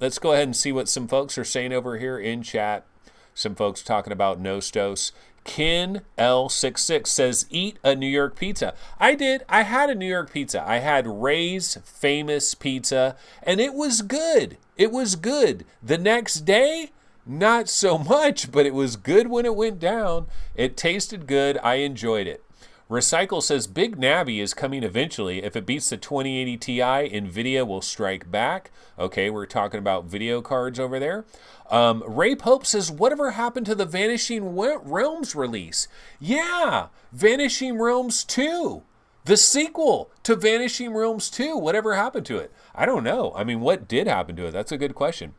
let's go ahead and see what some folks are saying over here in chat. Some folks talking about Nostos. Ken L66 says, eat a New York pizza. I did. I had a New York pizza. I had Ray's Famous Pizza, and it was good. It was good. The next day, not so much, but it was good when it went down. It tasted good. I enjoyed it. Recycle says, Big Navi is coming eventually. If it beats the 2080 Ti, NVIDIA will strike back. Okay, we're talking about video cards over there. Ray Pope says, whatever happened to the Vanishing Realms release? Yeah, Vanishing Realms 2. The sequel to Vanishing Realms 2. Whatever happened to it? I don't know. I mean, what did happen to it? That's a good question.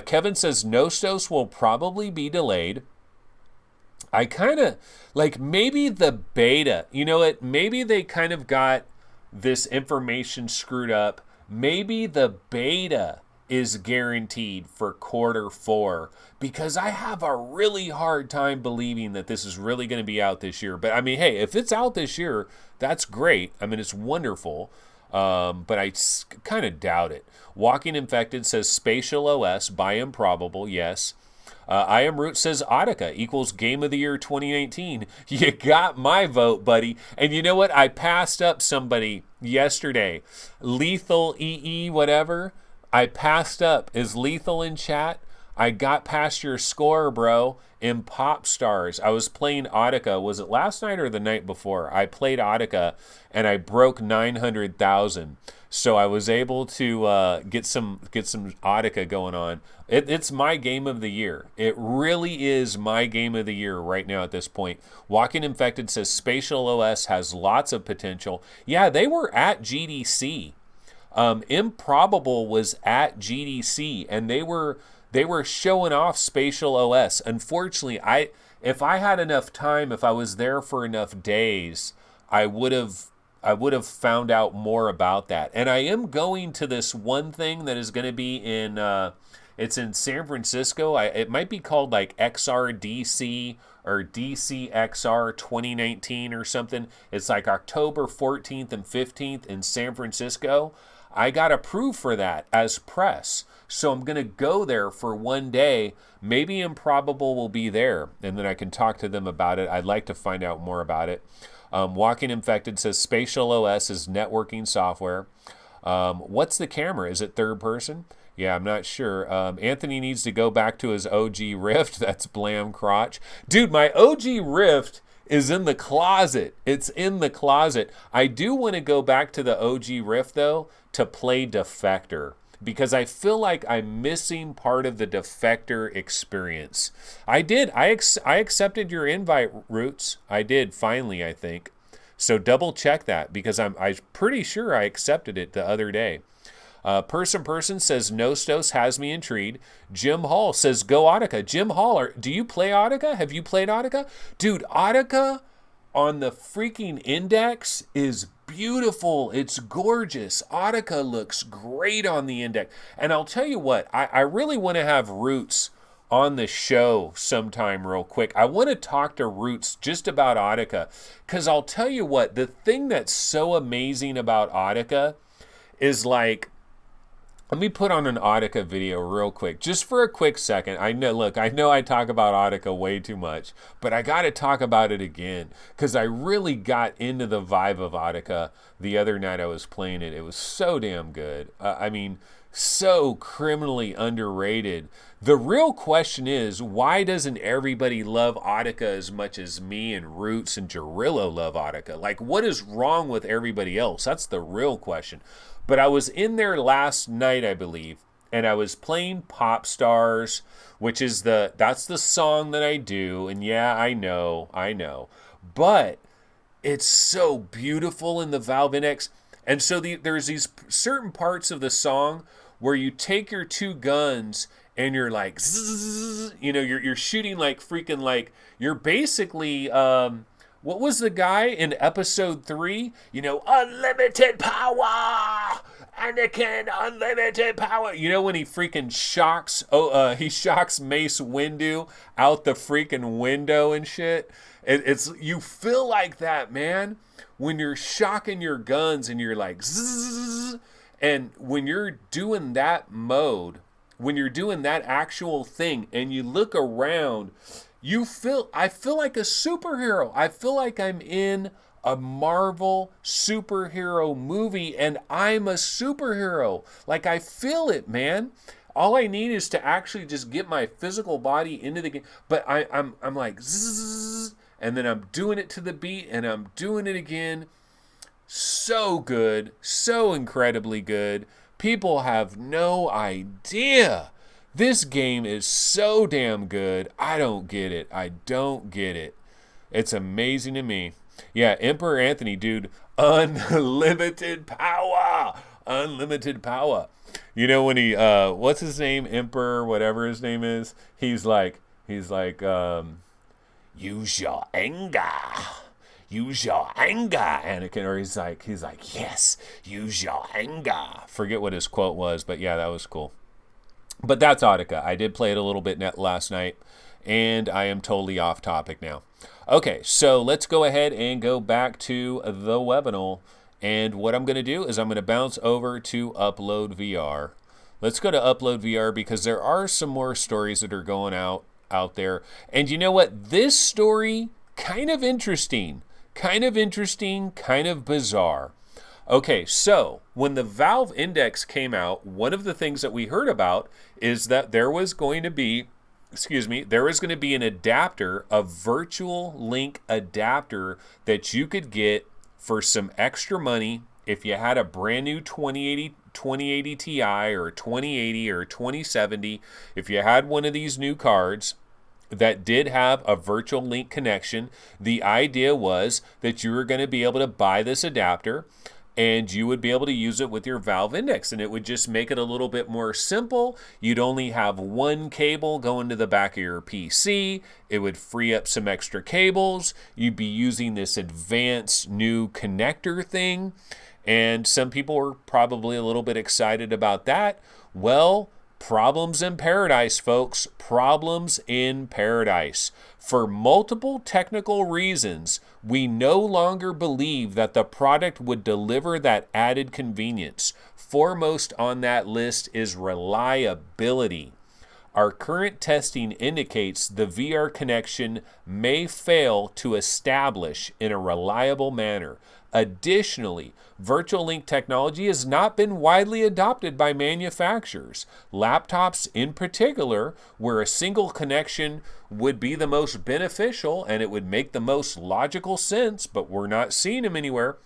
Kevin says, Nostos will probably be delayed. I kind of, like, maybe the beta, you know what, maybe they kind of got this information screwed up. Maybe the beta is guaranteed for Q4, because I have a really hard time believing that this is really going to be out this year. But, I mean, hey, if it's out this year, that's great. I mean, it's wonderful, but I kind of doubt it. Walking Infected says Spatial OS by Improbable, yes. I Am Root says Audica equals Game of the Year 2019. You got my vote, buddy. And you know what? I passed up somebody yesterday. Lethal EE whatever. I passed up. Is Lethal in chat? I got past your score, bro, in Pop Stars. I was playing Audica. Was it last night or the night before? I played Audica, and I broke 900,000. So I was able to get some Audica going on. It's my game of the year. It really is my game of the year right now at this point. Walking Infected says Spatial OS has lots of potential. Yeah, they were at GDC. Improbable was at GDC, and they were showing off Spatial OS. Unfortunately, if I had enough time, if I was there for enough days, I would have found out more about that. And I am going to this one thing that is going to be in, it's in San Francisco. It might be called like XRDC or DCXR 2019 or something. It's like October 14th and 15th in San Francisco. I got approved for that as press. So I'm going to go there for one day. Maybe Improbable will be there, and then I can talk to them about it. I'd like to find out more about it. Walking Infected says Spatial OS is networking software. What's the camera? Is it third person? Yeah, I'm not sure. Anthony needs to go back to his OG Rift. That's Blam Crotch. Dude, my OG Rift is in the closet. It's in the closet. I do want to go back to the OG Rift, though, to play Defector, because I feel like I'm missing part of the Defector experience. I did. I accepted your invite, Roots. I did, finally, I think. So double check that, because I'm pretty sure I accepted it the other day. Person says Nostos has me intrigued. Jim Hall says go Audica. Jim Hall, do you play Audica? Have you played Audica? Dude, Audica on the freaking index is beautiful. It's gorgeous. Audica looks great on the index. And I'll tell you what, I really want to have Roots on the show sometime real quick. I want to talk to Roots just about Audica, because I'll tell you what, the thing that's so amazing about Audica is like, let me put on an Audica video real quick, just for a quick second. I know I talk about Audica way too much, but I got to talk about it again, because I really got into the vibe of Audica the other night I was playing it. It was so damn good. So criminally underrated. The real question is, why doesn't everybody love Audica as much as me and Roots and Gerillo love Audica? Like, what is wrong with everybody else? That's the real question. But I was in there last night, I believe, and I was playing Pop Stars, which is that's the song that I do. And yeah, I know. But it's so beautiful in the Valve Index. And so there's these certain parts of the song where you take your two guns and you're like, zzz, you're shooting like freaking, like, you're basically, what was the guy in episode 3? Unlimited power! Anakin, unlimited power! When he freaking shocks, he shocks Mace Windu out the freaking window and shit. It's you feel like that, man, when you're shocking your guns and you're like, zzz, and when you're doing that mode, when you're doing that actual thing and you look around, I feel like a superhero. I feel like I'm in a Marvel superhero movie and I'm a superhero. Like, I feel it, man. All I need is to actually just get my physical body into the game. But I'm like, zzz, and then I'm doing it to the beat and I'm doing it again. So good, so incredibly good. People have no idea. This game is so damn good. I don't get it. It's amazing to me. Yeah, Emperor Anthony, dude, unlimited power. Unlimited power. When he, what's his name? Emperor, whatever his name is. He's like, use your anger. Use your anger, Anakin. Or he's like, yes, use your anger. Forget what his quote was, but yeah, that was cool. But that's Audica. I did play it a little bit last night, and I am totally off topic now. Okay, so let's go ahead and go back to the webinar. And what I'm going to do is I'm going to bounce over to Upload VR. Let's go to Upload VR, because there are some more stories that are going out there. And you know what? This story, kind of interesting, kind of bizarre. Okay, so when the Valve Index came out, one of the things that we heard about is that there was going to be an adapter, a virtual link adapter that you could get for some extra money if you had a brand new 2080 Ti or 2080 or 2070. If you had one of these new cards that did have a virtual link connection, the idea was that you were going to be able to buy this adapter and you would be able to use it with your Valve Index, and it would just make it a little bit more simple. You'd only have one cable going to the back of your PC. It would free up some extra cables. You'd be using this advanced new connector thing, and some people were probably a little bit excited about that. Well, problems in paradise, folks. Problems in paradise. For multiple technical reasons, we no longer believe that the product would deliver that added convenience. Foremost on that list is reliability. Our current testing indicates the VR connection may fail to establish in a reliable manner. Additionally, virtual link technology has not been widely adopted by manufacturers. Laptops in particular, where a single connection would be the most beneficial and it would make the most logical sense, but we're not seeing them anywhere,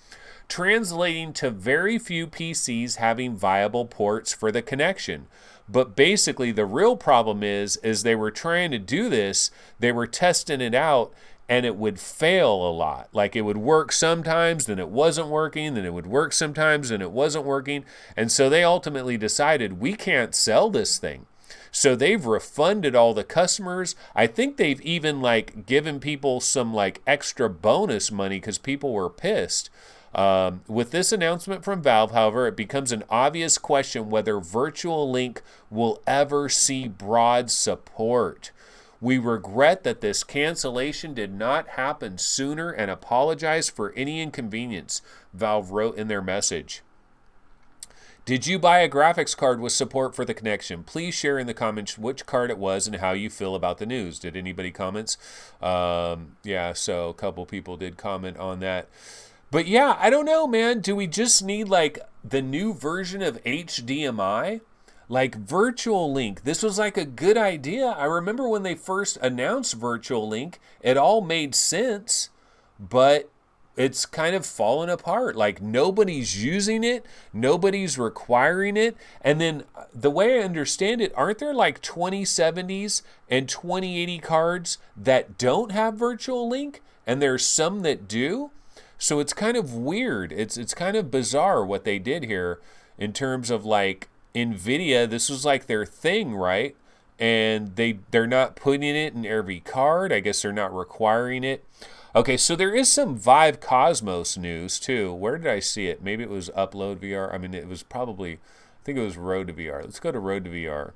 translating to very few PCs having viable ports for the connection. But basically the real problem is they were trying to do this, they were testing it out, and it would fail a lot. Like it would work sometimes, then it wasn't working, then it would work sometimes, and it wasn't working. And so they ultimately decided we can't sell this thing. So they've refunded all the customers. I think they've even given people some extra bonus money because people were pissed. With this announcement from Valve, however, it becomes an obvious question whether Virtual Link will ever see broad support. We regret that this cancellation did not happen sooner and apologize for any inconvenience, Valve wrote in their message. Did you buy a graphics card with support for the connection? Please share in the comments which card it was and how you feel about the news. Did anybody comment? So a couple people did comment on that. But yeah, I don't know, man. Do we just need the new version of HDMI? Virtual Link, this was a good idea. I remember when they first announced Virtual Link, it all made sense, but it's kind of fallen apart. Nobody's using it, nobody's requiring it. And then the way I understand it, aren't there 2070s and 2080 cards that don't have Virtual Link? And there's some that do? So it's kind of weird. It's kind of bizarre what they did here in terms of NVIDIA. This was their thing, right? And they're not putting it in every card. I guess they're not requiring it. Okay, so there is some Vive Cosmos news too. Where did I see it? Maybe it was Upload VR. I mean, it was probably, I think it was Road to VR. Let's go to Road to VR.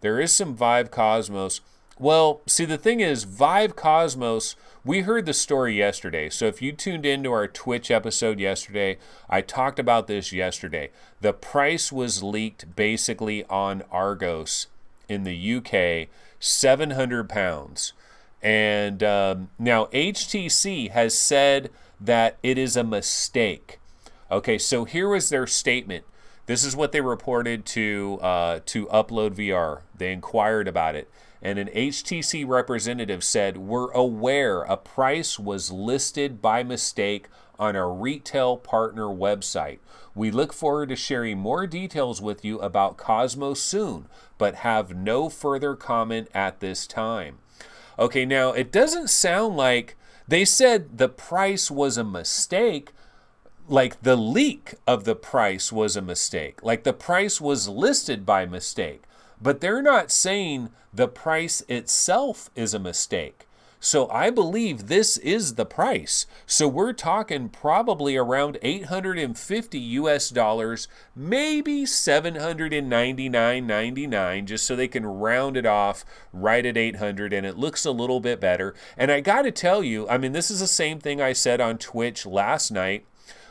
There is some Vive Cosmos. Well, see, the thing is, Vive Cosmos, we heard the story yesterday. So if you tuned into our Twitch episode yesterday, I talked about this yesterday. The price was leaked basically on Argos in the UK, £700. And now HTC has said that it is a mistake. Okay, so here was their statement. This is what they reported to Upload VR. They inquired about it. And an HTC representative said, "We're aware a price was listed by mistake on a retail partner website. We look forward to sharing more details with you about Cosmos soon, but have no further comment at this time." Okay, now it doesn't sound like they said the price was a mistake, the leak of the price was a mistake. The price was listed by mistake. But they're not saying the price itself is a mistake. So I believe this is the price. So we're talking probably around $850 US, maybe $799.99, just so they can round it off right at 800, and it looks a little bit better. And I got to tell you, I mean, this is the same thing I said on Twitch last night.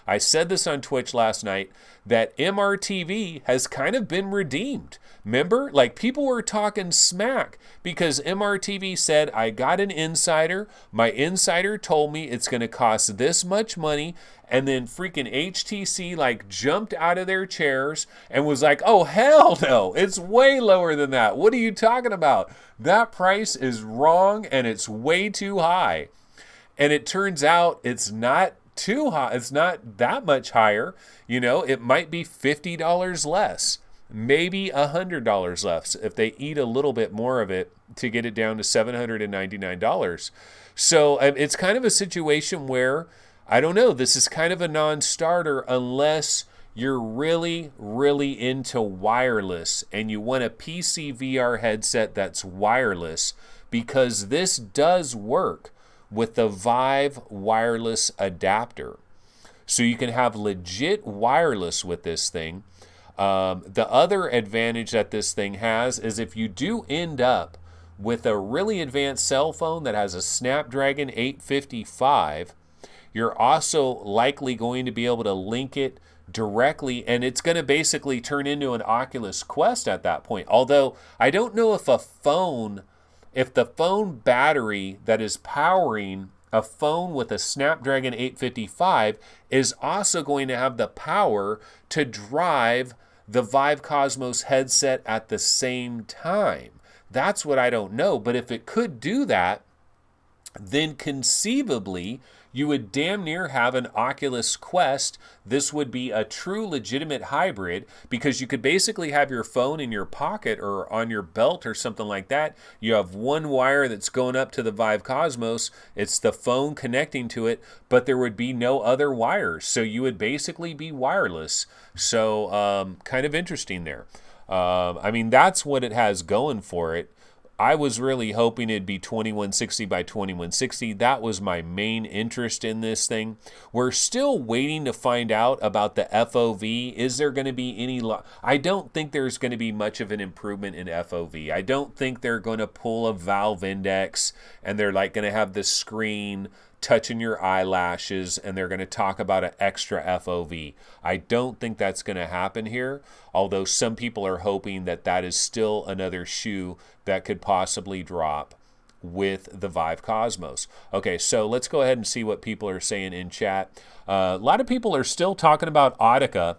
I said this on Twitch last night, that MRTV has kind of been redeemed. Remember? People were talking smack because MRTV said, I got an insider. My insider told me it's going to cost this much money. And then freaking HTC jumped out of their chairs and was like, oh, hell no. It's way lower than that. What are you talking about? That price is wrong and it's way too high. And it turns out it's not too high. It's not that much higher. It might be $50 less, maybe $100 less if they eat a little bit more of it to get it down to $799. So it's kind of a situation where, I don't know, this is kind of a non-starter unless you're really, really into wireless and you want a PC VR headset that's wireless, because this does work with the Vive wireless adapter. So you can have legit wireless with this thing. The other advantage that this thing has is if you do end up with a really advanced cell phone that has a Snapdragon 855, you're also likely going to be able to link it directly, and it's going to basically turn into an Oculus Quest at that point. Although I don't know if the phone battery that is powering a phone with a Snapdragon 855 is also going to have the power to drive the Vive Cosmos headset at the same time. That's what I don't know. But if it could do that, then conceivably you would damn near have an Oculus Quest. This would be a true legitimate hybrid, because you could basically have your phone in your pocket or on your belt or something like that. You have one wire that's going up to the Vive Cosmos. It's the phone connecting to it, but there would be no other wires. So you would basically be wireless. So kind of interesting there. I mean, that's what it has going for it. I was really hoping it'd be 2160 by 2160. That was my main interest in this thing. We're still waiting to find out about the FOV. Is there going to be any... I don't think there's going to be much of an improvement in FOV. I don't think they're going to pull a Valve Index and they're like going to have the screen touching your eyelashes and they're going to talk about an extra FOV. I don't think that's going to happen here, although some people are hoping that that is still another shoe that could possibly drop with the Vive Cosmos. Okay, so let's go ahead and see what people are saying in chat. A lot of people are still talking about Audica,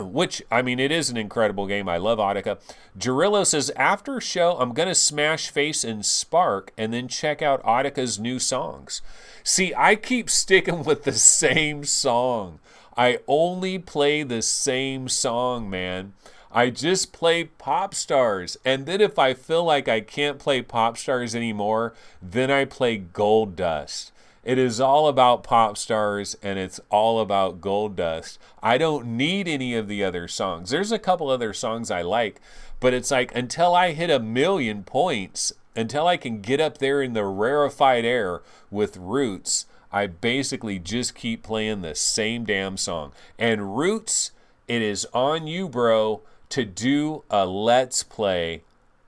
which, I mean, it is an incredible game. I love Audica. Gerillo says, after show, I'm going to smash face and Spark and then check out Audica's new songs. See, I keep sticking with the same song. I only play the same song, man. I just play Pop Stars. And then if I feel like I can't play Pop Stars anymore, then I play Gold Dust. It is all about Pop Stars and it's all about Gold Dust. I don't need any of the other songs. There's a couple other songs I like, but it's like until I hit 1,000,000 points, until I can get up there in the rarefied air with Roots, I basically just keep playing the same damn song. And Roots, it is on you, bro, to do a Let's Play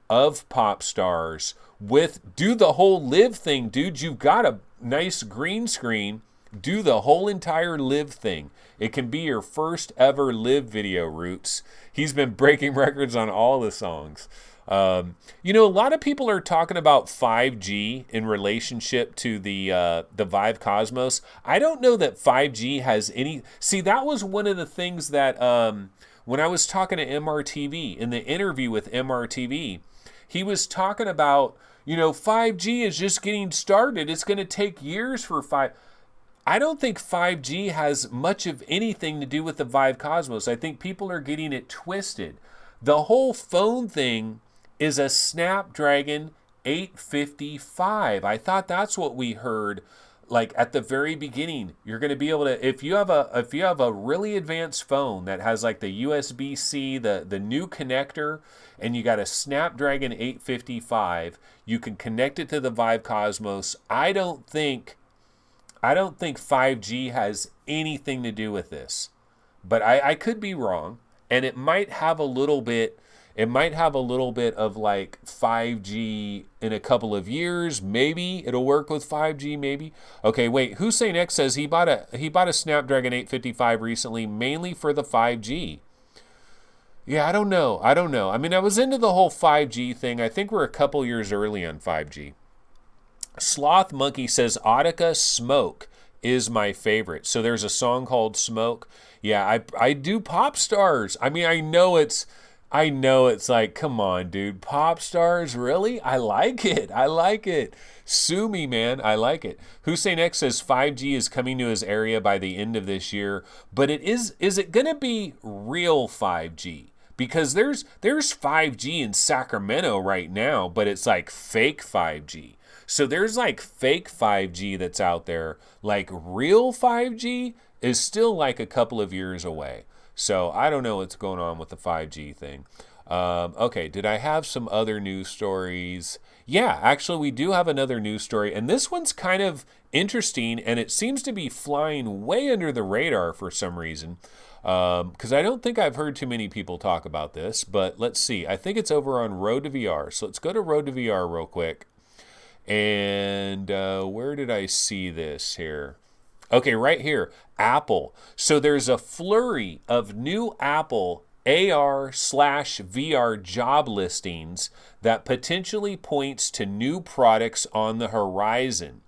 of Pop Stars do the whole live thing, dude. You've got a nice green screen. Do the whole entire live thing. It can be your first ever live video, Roots. He's been breaking records on all the songs. A lot of people are talking about 5G in relationship to the Vive Cosmos. I don't know that 5G has any... See, that was one of the things that when I was talking to MRTV, in the interview with MRTV, he was talking about, 5G is just getting started. It's going to take years for 5... I don't think 5G has much of anything to do with the Vive Cosmos. I think people are getting it twisted. The whole phone thing is a Snapdragon 855. I thought that's what we heard, like at the very beginning. You're going to be able to, if you have a really advanced phone that has like the USB-C, the new connector, and you got a Snapdragon 855, you can connect it to the Vive Cosmos. I don't think 5G has anything to do with this, but I could be wrong, and it might have a little bit of like 5G in a couple of years. Maybe it'll work with 5G, maybe. Okay, wait. Hussein X says he bought a Snapdragon 855 recently, mainly for the 5G. Yeah, I don't know. I mean, I was into the whole 5G thing. I think we're a couple years early on 5G. Sloth Monkey says Audica Smoke is my favorite. So there's a song called Smoke. Yeah, I do Pop Stars. I mean, I know it's like, come on, dude. Pop Stars, really? I like it. Sue me, man. I like it. Hussein X says 5G is coming to his area by the end of this year. But is it going to be real 5G? Because there's 5G in Sacramento right now, but it's like fake 5G. So there's like fake 5G that's out there. Like real 5G is still like a couple of years away. So I don't know what's going on with the 5G thing. Okay, did I have some other news stories? Yeah, actually we do have another news story. And this one's kind of interesting, and it seems to be flying way under the radar for some reason. Because I don't think I've heard too many people talk about this. But let's see. I think it's over on Road to VR. So let's go to Road to VR real quick. And where did I see this here? Okay, right here, Apple. So there's a flurry of new Apple AR/VR job listings that potentially points to new products on the horizon.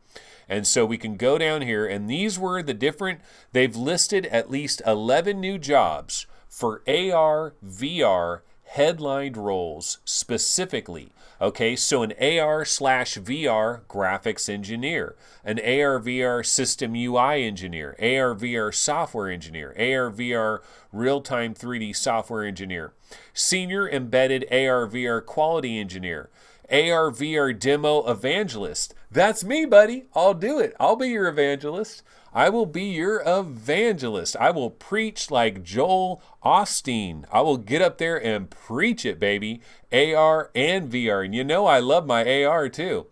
And so we can go down here, and these were the different, they've listed at least 11 new jobs for AR, VR headlined roles specifically. Okay, so an AR/VR graphics engineer, an AR/VR system UI engineer, AR/VR software engineer, AR/VR real-time 3D software engineer, senior embedded AR/VR quality engineer, AR/VR demo evangelist. That's me, buddy. I'll do it. I'll be your evangelist. I will be your evangelist. I will preach like Joel Osteen. I will get up there and preach it, baby. AR and VR. And you know I love my AR too.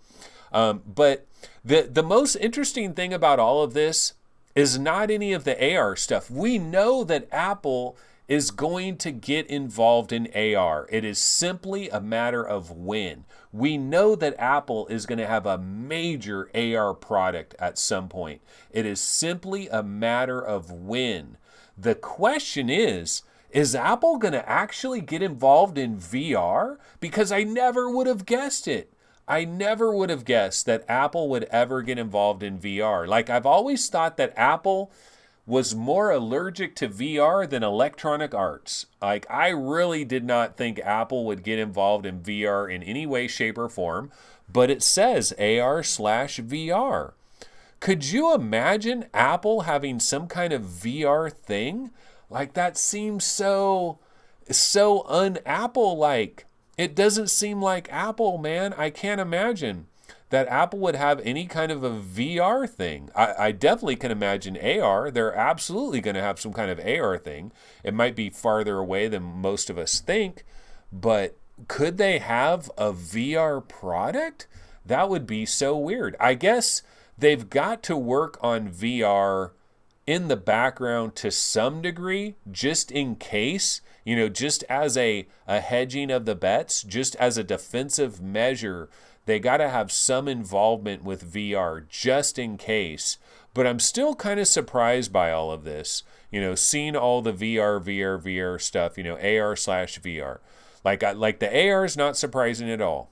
But the most interesting thing about all of this is not any of the AR stuff. We know that Apple is going to get involved in AR. It is simply a matter of when. We know that Apple is going to have a major AR product at some point. It is simply a matter of when. The question is Apple going to actually get involved in VR? Because I never would have guessed it. I never would have guessed that Apple would ever get involved in VR. Like, I've always thought that Apple was more allergic to VR than Electronic Arts. Like, I really did not think Apple would get involved in VR in any way, shape, or form, but it says AR/VR. Could you imagine Apple having some kind of VR thing? Like, that seems so un-Apple-like. It doesn't seem like Apple, man. I can't imagine that Apple would have any kind of a VR thing. I definitely can imagine AR. They're absolutely going to have some kind of AR thing. It might be farther away than most of us think, but could they have a VR product? That would be so weird. I guess they've got to work on VR in the background to some degree, just in case, just as a hedging of the bets, just as a defensive measure. They got to have some involvement with VR just in case. But I'm still kind of surprised by all of this. Seeing all the VR stuff, AR/VR. Like the AR is not surprising at all.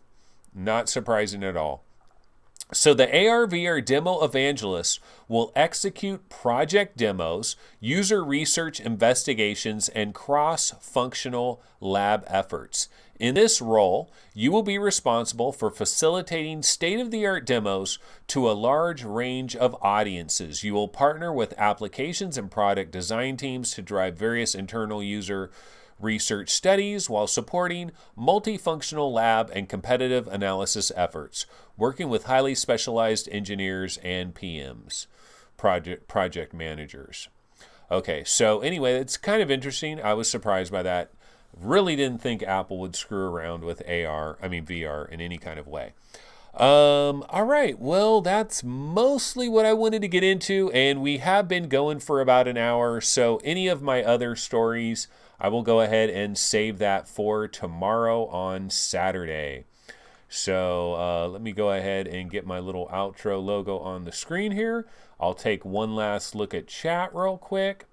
Not surprising at all. So the AR/VR demo evangelist will execute project demos, user research investigations, and cross-functional lab efforts. In this role, you will be responsible for facilitating state-of-the-art demos to a large range of audiences. You will partner with applications and product design teams to drive various internal user research studies while supporting multifunctional lab and competitive analysis efforts, working with highly specialized engineers and PMs, project managers. Okay, so anyway, it's kind of interesting. I was surprised by that. Really didn't think Apple would screw around with VR in any kind of way. All right, well, that's mostly what I wanted to get into, and we have been going for about an hour, so any of my other stories, I will go ahead and save that for tomorrow on Saturday. So let me go ahead and get my little outro logo on the screen here. I'll take one last look at chat real quick.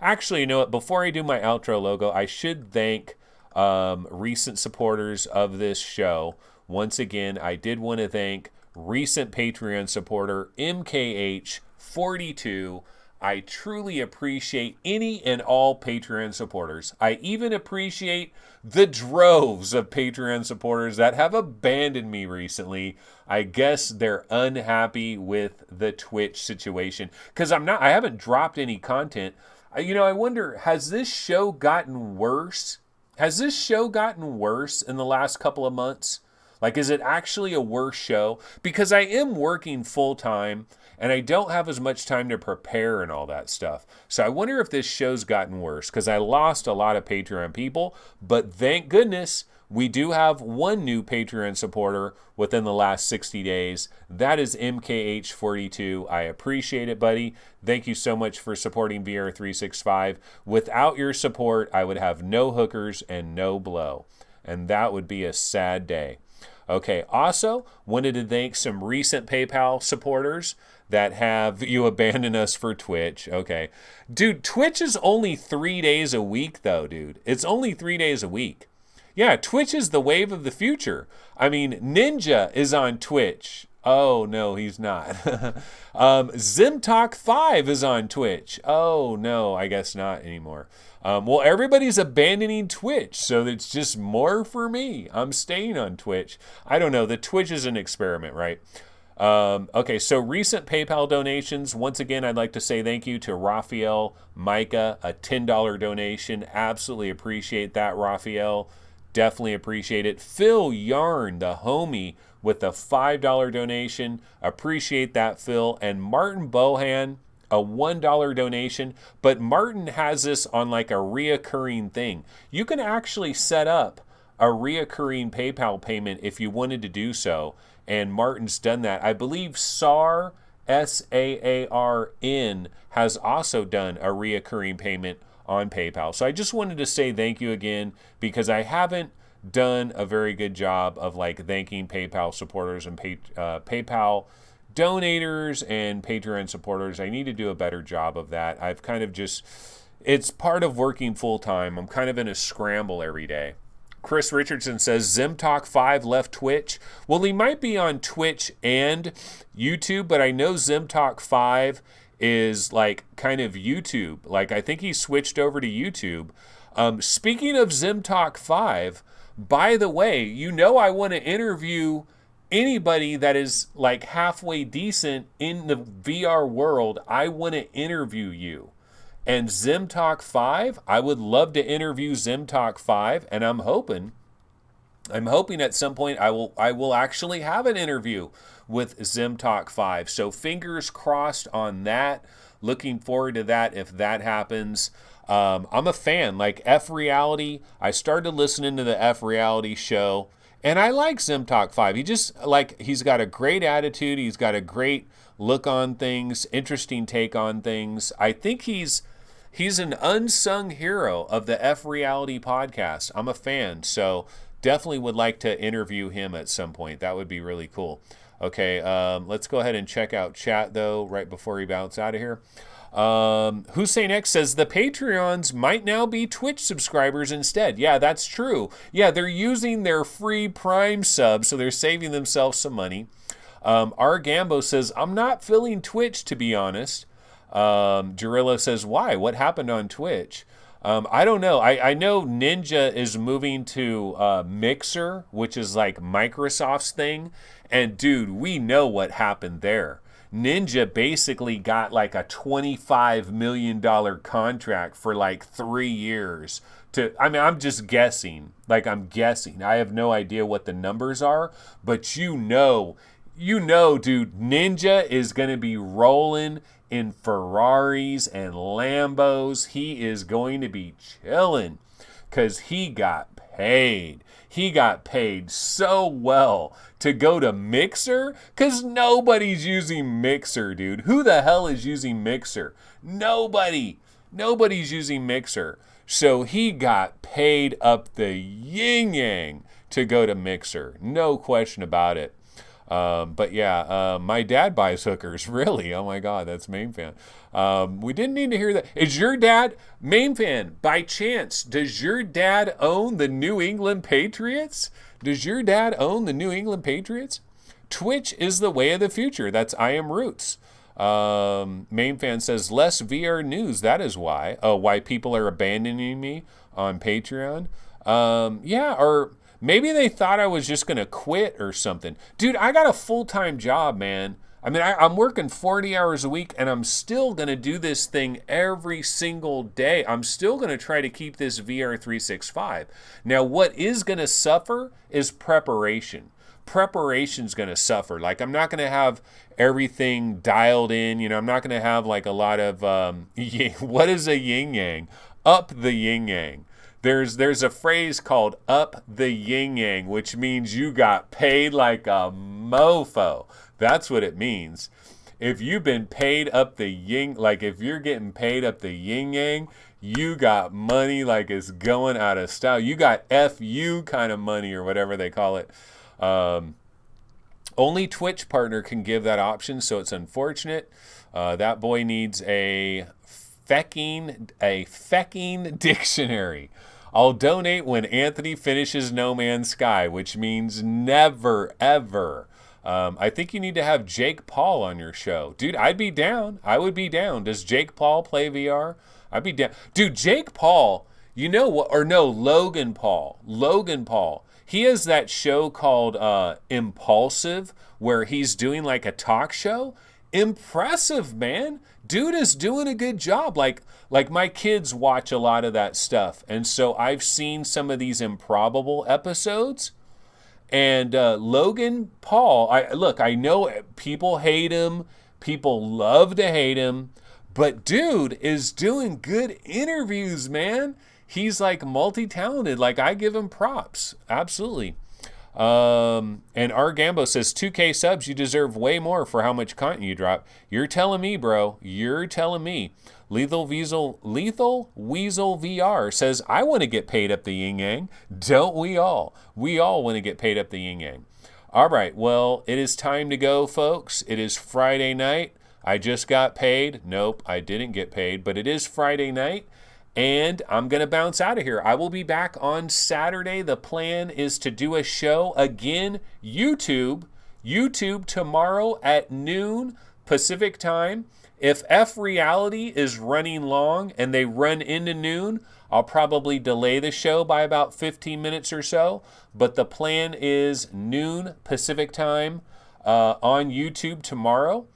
Actually, you know what? Before I do my outro logo, I should thank recent supporters of this show. Once again, I did want to thank recent Patreon supporter MKH42. I truly appreciate any and all Patreon supporters. I even appreciate the droves of Patreon supporters that have abandoned me recently. I guess they're unhappy with the Twitch situation because I haven't dropped any content. I wonder, has this show gotten worse? Has this show gotten worse in the last couple of months? Like, is it actually a worse show? Because I am working full time and I don't have as much time to prepare and all that stuff. So I wonder if this show's gotten worse because I lost a lot of Patreon people. But thank goodness we do have one new Patreon supporter within the last 60 days. That is MKH42. I appreciate it, buddy. Thank you so much for supporting VR365. Without your support, I would have no hookers and no blow. And that would be a sad day. Okay, also wanted to thank some recent PayPal supporters that have you abandoned us for Twitch. Okay. Dude, Twitch is only 3 days a week, though, dude. It's only 3 days a week. Yeah, Twitch is the wave of the future. I mean, Ninja is on Twitch. Oh, no, he's not. Zimtalk5 is on Twitch. Oh, no, I guess not anymore. Well, everybody's abandoning Twitch, so it's just more for me. I'm staying on Twitch. I don't know. The Twitch is an experiment, right? Okay, so recent PayPal donations. Once again, I'd like to say thank you to Raphael Micah, a $10 donation. Absolutely appreciate that, Raphael. Definitely appreciate it. Phil Yarn, the homie, with a $5 donation. Appreciate that, Phil. And Martin Bohan, a $1 donation. But Martin has this on like a reoccurring thing. You can actually set up a reoccurring PayPal payment if you wanted to do so. And Martin's done that. I believe SAR, SAARN, has also done a reoccurring payment on PayPal. So I just wanted to say thank you again, because I haven't done a very good job of like thanking PayPal supporters and PayPal donators and Patreon supporters. I need to do a better job of that. I've kind of just, it's part of working full time. I'm kind of in a scramble every day. Chris Richardson says Zimtalk5 left Twitch. Well, he might be on Twitch and YouTube, but I know Zimtalk5 is like kind of YouTube. Like I think he switched over to YouTube. Speaking of Zimtalk5, by the way, you know I want to interview anybody that is like halfway decent in the VR world. I want to interview you. And Zimtalk5, I would love to interview Zimtalk5, and I'm hoping at some point I will actually have an interview with Zimtalk5. So fingers crossed on that. Looking forward to that if that happens. I'm a fan. Like F Reality, I started listening to the F Reality show, and I like Zimtalk5. He just like, he's got a great attitude. He's got a great look on things, interesting take on things. I think he's an unsung hero of the F Reality podcast. I'm a fan, so definitely would like to interview him at some point. That would be really cool. Okay, let's go ahead and check out chat, though, right before we bounce out of here. Hussein X says, the Patreons might now be Twitch subscribers instead. Yeah, that's true. Yeah, they're using their free Prime sub, so they're saving themselves some money. R. Gambo says, I'm not feeling Twitch, to be honest. Jarilla says, why? What happened on Twitch? I don't know. I know Ninja is moving to Mixer, which is like Microsoft's thing. And dude, we know what happened there. Ninja basically got like a $25 million contract for like 3 years. I'm just guessing. Like, I'm guessing. I have no idea what the numbers are. But you know, dude, Ninja is going to be rolling in Ferraris and Lambos. He is going to be chilling because he got paid. He got paid so well to go to Mixer, because nobody's using Mixer, dude. Who the hell is using Mixer? Nobody. Nobody's using Mixer. So he got paid up the yin-yang to go to Mixer. No question about it. But yeah, my dad buys hookers. Really? Oh my God, that's Main Fan. We didn't need to hear that. Is your dad, Main Fan, by chance, does your dad own the New England Patriots? Does your dad own the New England Patriots? Twitch is the way of the future. That's I Am Roots. Main Fan says, less VR news. That is why. Oh, why people are abandoning me on Patreon? Yeah, or maybe they thought I was just going to quit or something. Dude, I got a full-time job, man. I mean, I'm working 40 hours a week, and I'm still going to do this thing every single day. I'm still going to try to keep this VR 365. Now, what is going to suffer is preparation. Preparation's going to suffer. Like, I'm not going to have everything dialed in. You know, I'm not going to have, like, a lot of, what is a yin-yang? Up the yin-yang. There's a phrase called up the yin-yang, which means you got paid like a mofo. That's what it means. If you've been paid up the yin, like if you're getting paid up the yin-yang, you got money like it's going out of style. You got FU kind of money or whatever they call it. Only Twitch partner can give that option, so it's unfortunate. That boy needs a fecking dictionary. I'll donate when Anthony finishes No Man's Sky, which means never, ever. I think you need to have Jake Paul on your show. Dude, I'd be down. I would be down. Does Jake Paul play VR? I'd be down. Dude, Jake Paul, you know what? Or no, Logan Paul. Logan Paul. He has that show called Impulsive, where he's doing like a talk show. Impressive, man. Dude is doing a good job. Like my kids watch a lot of that stuff. And so I've seen some of these improbable episodes. And Logan Paul, I know people hate him. People love to hate him. But dude is doing good interviews, man. He's like multi-talented. Like, I give him props. Absolutely. And R. Gambo says, 2K subs, you deserve way more for how much content you drop. You're telling me, bro. You're telling me. Lethal Weasel VR says, I want to get paid up the yin-yang. Don't we all? We all want to get paid up the yin-yang. All right, well, it is time to go, folks. It is Friday night. I just got paid. Nope, I didn't get paid, but it is Friday night. And I'm going to bounce out of here. I will be back on Saturday. The plan is to do a show again, YouTube tomorrow at noon Pacific time. If F Reality is running long and they run into noon, I'll probably delay the show by about 15 minutes or so. But the plan is noon Pacific time on YouTube tomorrow.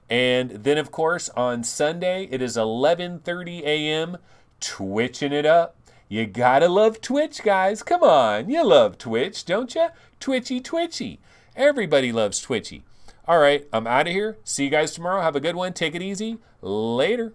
And then, of course, on Sunday, it is 11:30 a.m., Twitching it up. You gotta love Twitch, guys. Come on. You love Twitch, don't you? Twitchy. Everybody loves Twitchy. All right, I'm out of here. See you guys tomorrow. Have a good one. Take it easy. Later.